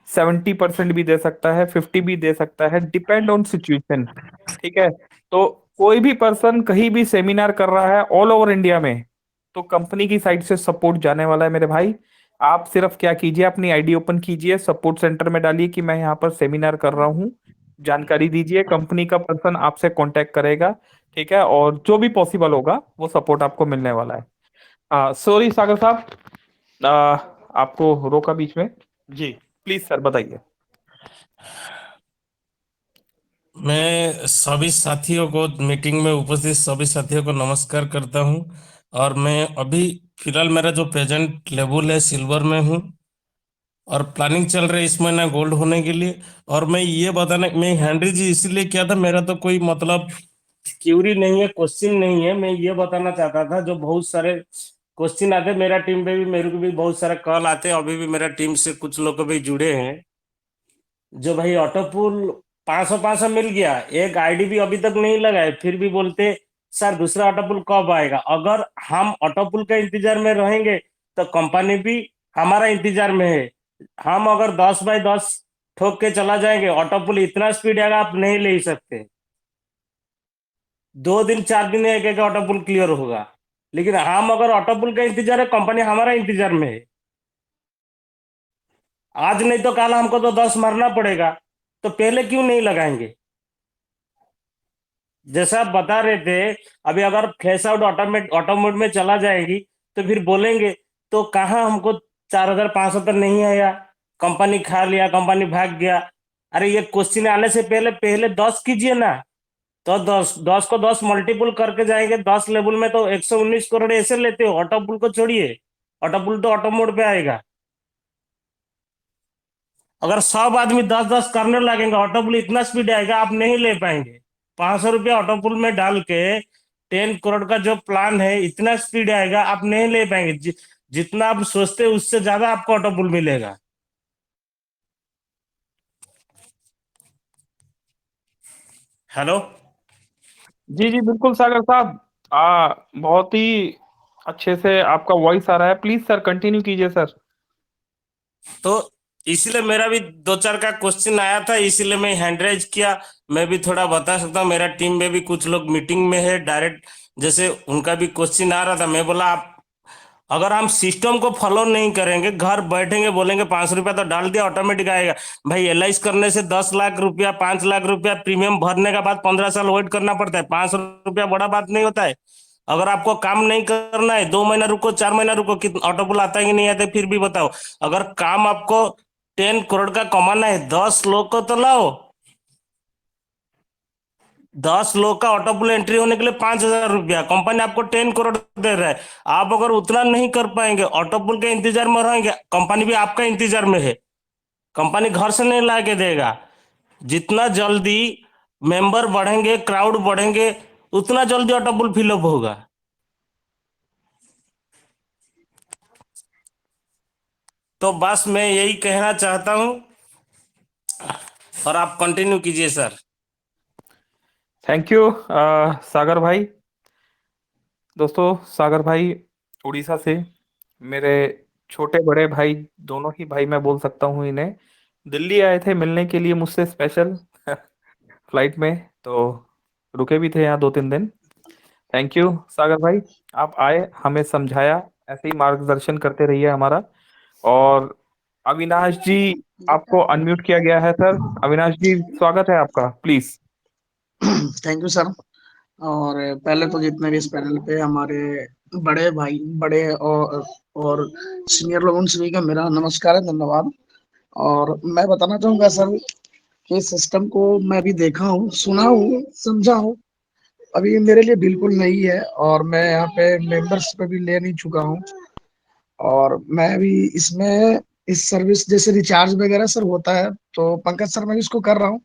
70% भी दे सकता है, 50 भी दे सकता है, डिपेंड ऑन सिचुएशन। ठीक है, तो कोई भी पर्सन कहीं भी सेमिनार कर रहा है ऑल ओवर इंडिया में, तो कंपनी की साइड से सपोर्ट जाने वाला है मेरे भाई। आप सिर्फ क्या कीजिए, अपनी आईडी ओपन कीजिए, सपोर्ट सेंटर में डालिए कि मैं यहाँ पर सेमिनार कर रहा हूँ, जानकारी दीजिए, कंपनी का पर्सन आपसे कांटेक्ट करेगा। ठीक है, और जो भी पॉसिबल होगा वो सपोर्ट आपको मिलने वाला है। सॉरी सागर साहब, आ, आपको रोका बीच में। जी प्लीज सर बताइए। मैं सभी साथियों को, मीटिंग में उपस्थित सभी साथियों को नमस्कार करता हूं। और मैं अभी फिलहाल मेरा जो प्रेजेंट लेवल है सिल्वर में हूँ, और प्लानिंग चल रही है इस महीना गोल्ड होने के लिए। और मैं ये बताना, मैं हेनरी जी इसीलिए किया था, मेरा तो कोई मतलब क्यूरी नहीं है, क्वेश्चन नहीं है, मैं ये बताना चाहता था जो बहुत सारे क्वेश्चन आते, मेरा टीम पे भी, मेरे को भी बहुत सारे कॉल आते हैं, अभी भी मेरा टीम से कुछ लोग भी जुड़े हैं जो भाई ऑटो पूल 500 मिल गया, एक आईडी भी अभी तक नहीं लगाए, फिर भी बोलते सर दूसरा ऑटो पूल कब आएगा। अगर हम ऑटो पूल के इंतजार में रहेंगे तो कंपनी भी हमारा इंतजार में है। हम अगर 10 बाई 10 ठोक के चला जाएंगे, ऑटो पूल इतना स्पीड आएगा आप नहीं ले ही सकते। 2 दिन 4 दिन में एक एक ऑटो पुल क्लियर होगा, लेकिन हम अगर ऑटो पुल का इंतजार है, कंपनी हमारा इंतजार में है। आज नहीं तो कल हमको तो 10 मारना पड़ेगा, तो पहले क्यों नहीं लगाएंगे। जैसा आप बता रहे थे, अभी अगर फ्लैश आउट ऑटो मोड में चला जाएगी तो फिर बोलेंगे तो कहाँ हमको 4500 तक नहीं आया, कंपनी खा लिया, कंपनी भाग गया। अरे ये क्वेश्चन आने से पहले पहले 10 कीजिए ना, तो 10 को 10 मल्टीपुल करके जाएंगे, 10 लेवल में तो 119 करोड़ ऐसे लेते हो। ऑटो पुल को छोड़िए, ऑटो पुल तो ऑटो मोड पे आएगा। अगर 100 आदमी 10-10 करने लगेंगे, ऑटो पुल इतना स्पीड आएगा आप नहीं ले पाएंगे। 500 रुपया ऑटो पुल में डाल के 10 करोड़ का जो प्लान है, इतना स्पीड आएगा आप नहीं ले पाएंगे। जितना आप सोचते उससे ज्यादा आपको ऑटो पुल मिलेगा। हेलो। जी जी बिल्कुल सागर साहब, बहुत ही अच्छे से आपका वॉइस आ रहा है। प्लीज सर कंटिन्यू कीजिए सर। तो इसलिए मेरा भी 2-4 का क्वेश्चन आया था, इसीलिए मैं हैंड रेज किया। मैं भी थोड़ा बता सकता हूँ, मेरा टीम में भी कुछ लोग मीटिंग में है डायरेक्ट, जैसे उनका भी क्वेश्चन आ रहा था। मैं बोला आप अगर हम सिस्टम को फॉलो नहीं करेंगे, घर बैठेंगे बोलेंगे 500 रुपया तो डाल दिया ऑटोमेटिक आएगा। भाई LIC करने से 10 लाख रुपया 5 लाख रुपया प्रीमियम भरने का बाद 15 साल वेट करना पड़ता है। 500 रुपया बड़ा बात नहीं होता है। अगर आपको काम नहीं करना है, 2 महीना रुको, 4 महीना रुको, कितना ऑटो पुल आता है कि नहीं आता है, फिर भी बताओ। अगर काम आपको 10 करोड़ का कमाना है, 10 लोग को तो लाओ। 10 लोग का ऑटो पुल एंट्री होने के लिए 5,000 रुपया, कंपनी आपको 10 करोड़ दे रहा है। आप अगर उतना नहीं कर पाएंगे, ऑटो पुल के इंतजार में रहेंगे, कंपनी भी आपका इंतजार में है। कंपनी घर से नहीं ला के देगा। जितना जल्दी मेंबर बढ़ेंगे, क्राउड बढ़ेंगे, उतना जल्दी ऑटो पुल फिलअप होगा। तो बस मैं यही कहना चाहता हूं, और आप कंटिन्यू कीजिए सर। थैंक यू सागर भाई। दोस्तों सागर भाई उड़ीसा से, मेरे छोटे बड़े भाई, दोनों ही भाई मैं बोल सकता हूँ इन्हें, दिल्ली आए थे मिलने के लिए मुझसे स्पेशल फ्लाइट में, तो रुके भी थे यहाँ 2-3 दिन। थैंक यू सागर भाई, आप आए, हमें समझाया, ऐसे ही मार्गदर्शन करते रहिए हमारा। और अविनाश जी, आपको अनम्यूट किया गया है सर। अविनाश जी स्वागत है आपका, प्लीज। Thank you sir. और पहले तो जितने भी इस पैनल पे हमारे बड़े भाई, बड़े और सीनियर लोग, उन सभी का मेरा नमस्कार है, धन्यवाद। और मैं बताना चाहूंगा सर कि सिस्टम को मैं भी देखा हूँ, सुना हूँ, समझा हूँ। अभी मेरे लिए बिल्कुल नहीं है, और मैं यहाँ पे मेंबर्स पे भी ले नहीं चुका हूँ। और मैं भी इसमें इस सर्विस जैसे रिचार्ज वगैरह सर होता है, तो पंकज सर मैं भी इसको कर रहा हूँ।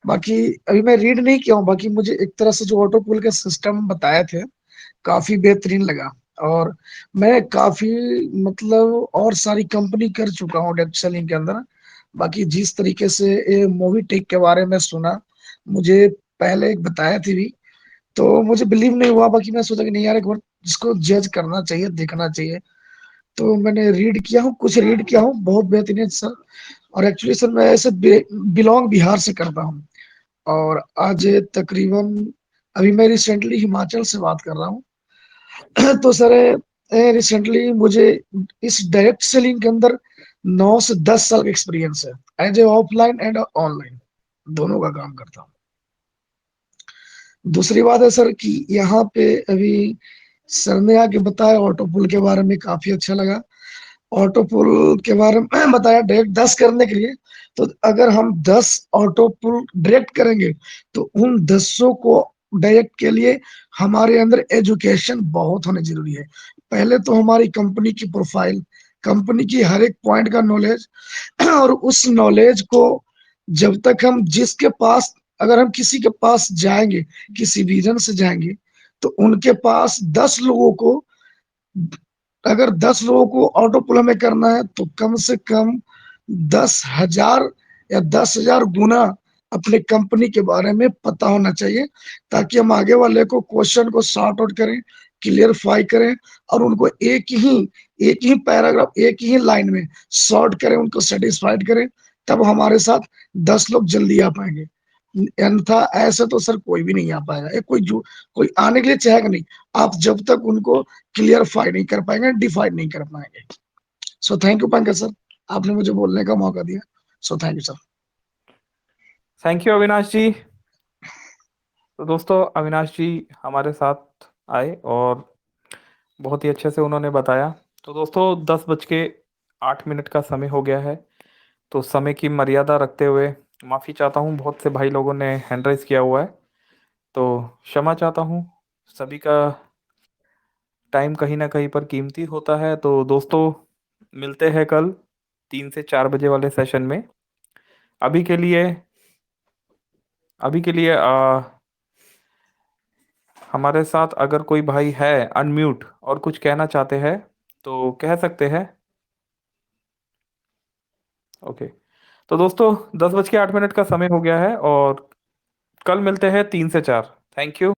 बाकी अभी मैं रीड नहीं किया हूँ। बाकी मुझे एक तरह से जो ऑटो पुल के सिस्टम बताए थे काफी बेहतरीन लगा। और मैं काफी मतलब और सारी कंपनी कर चुका हूँ डेप्थ सेलिंग के अंदर। बाकी जिस तरीके से ये मूवी टेक के बारे में सुना, मुझे पहले एक बताया थी भी, तो मुझे बिलीव नहीं हुआ। बाकी मैं सोचा कि नहीं यार, एक बार जिसको जज करना चाहिए, देखना चाहिए। तो मैंने रीड किया हूँ, कुछ रीड किया हूँ, बहुत बेहतरीन सर। और एक्चुअली सर मैं ऐसे बिलोंग बिहार से करता हूँ। और आज तकरीबन अभी मैं रिसेंटली हिमाचल से बात कर रहा हूँ। तो सर रिसेंटली मुझे इस डायरेक्ट सेलिंग के अंदर 9 से 10 साल का एक्सपीरियंस है। As a offline and online दोनों का काम करता हूँ। दूसरी बात है सर कि यहाँ पे अभी सर ने आके बताया ऑटो पुल के बारे में, काफी अच्छा लगा। ऑटो पुल के बारे में बताया डायरेक्ट 10 करने के लिए। तो अगर हम 10 ऑटो पुल डायरेक्ट करेंगे तो उन 10 को डायरेक्ट के लिए हमारे अंदर एजुकेशन बहुत होने जरूरी है। पहले तो हमारी कंपनी की प्रोफाइल, कंपनी की हर एक पॉइंट का नॉलेज, और उस नॉलेज को जब तक हम जिसके पास, अगर हम किसी के पास जाएंगे, किसी विजन से जाएंगे, तो उनके पास 10 लोगों को, अगर 10 लोगों को ऑटो पुल में करना है तो कम से कम 10,000 या 10,000 गुना अपने कंपनी के बारे में पता होना चाहिए, ताकि हम आगे वाले को क्वेश्चन को सॉर्ट आउट करें, क्लियरफाई करें, और उनको एक ही पैराग्राफ, एक ही लाइन में सॉर्ट करें, उनको सेटिस्फाइड करें, तब हमारे साथ 10 लोग जल्दी आ पाएंगे। अन्यथा ऐसे तो सर कोई भी नहीं आ पाएगा। ये कोई आने के लिए चाहेगा नहीं, आप जब तक उनको क्लियरफाई नहीं कर पाएंगे, डिफाइन नहीं कर पाएंगे। So thank you Pankaj sir, आपने मुझे बोलने का मौका दिया। So thank you sir. Thank you Avinash ji. तो दोस्तों अविनाश जी हमारे साथ आए और बहुत ही अच्छे से उन्होंने बताया। तो दोस्तों 10:08 का समय हो गया है, तो समय की मर्यादा रखते हुए माफ़ी चाहता हूँ, बहुत से भाई लोगों ने हैंड राइज किया हुआ है, तो क्षमा चाहता हूँ। सभी का टाइम कहीं ना कहीं पर कीमती होता है। तो दोस्तों मिलते हैं कल 3 से 4 बजे वाले सेशन में। अभी के लिए हमारे साथ अगर कोई भाई है अनम्यूट और कुछ कहना चाहते हैं तो कह सकते हैं। ओके, तो दोस्तों 10:08 का समय हो गया है और कल मिलते हैं 3 से 4। Thank you.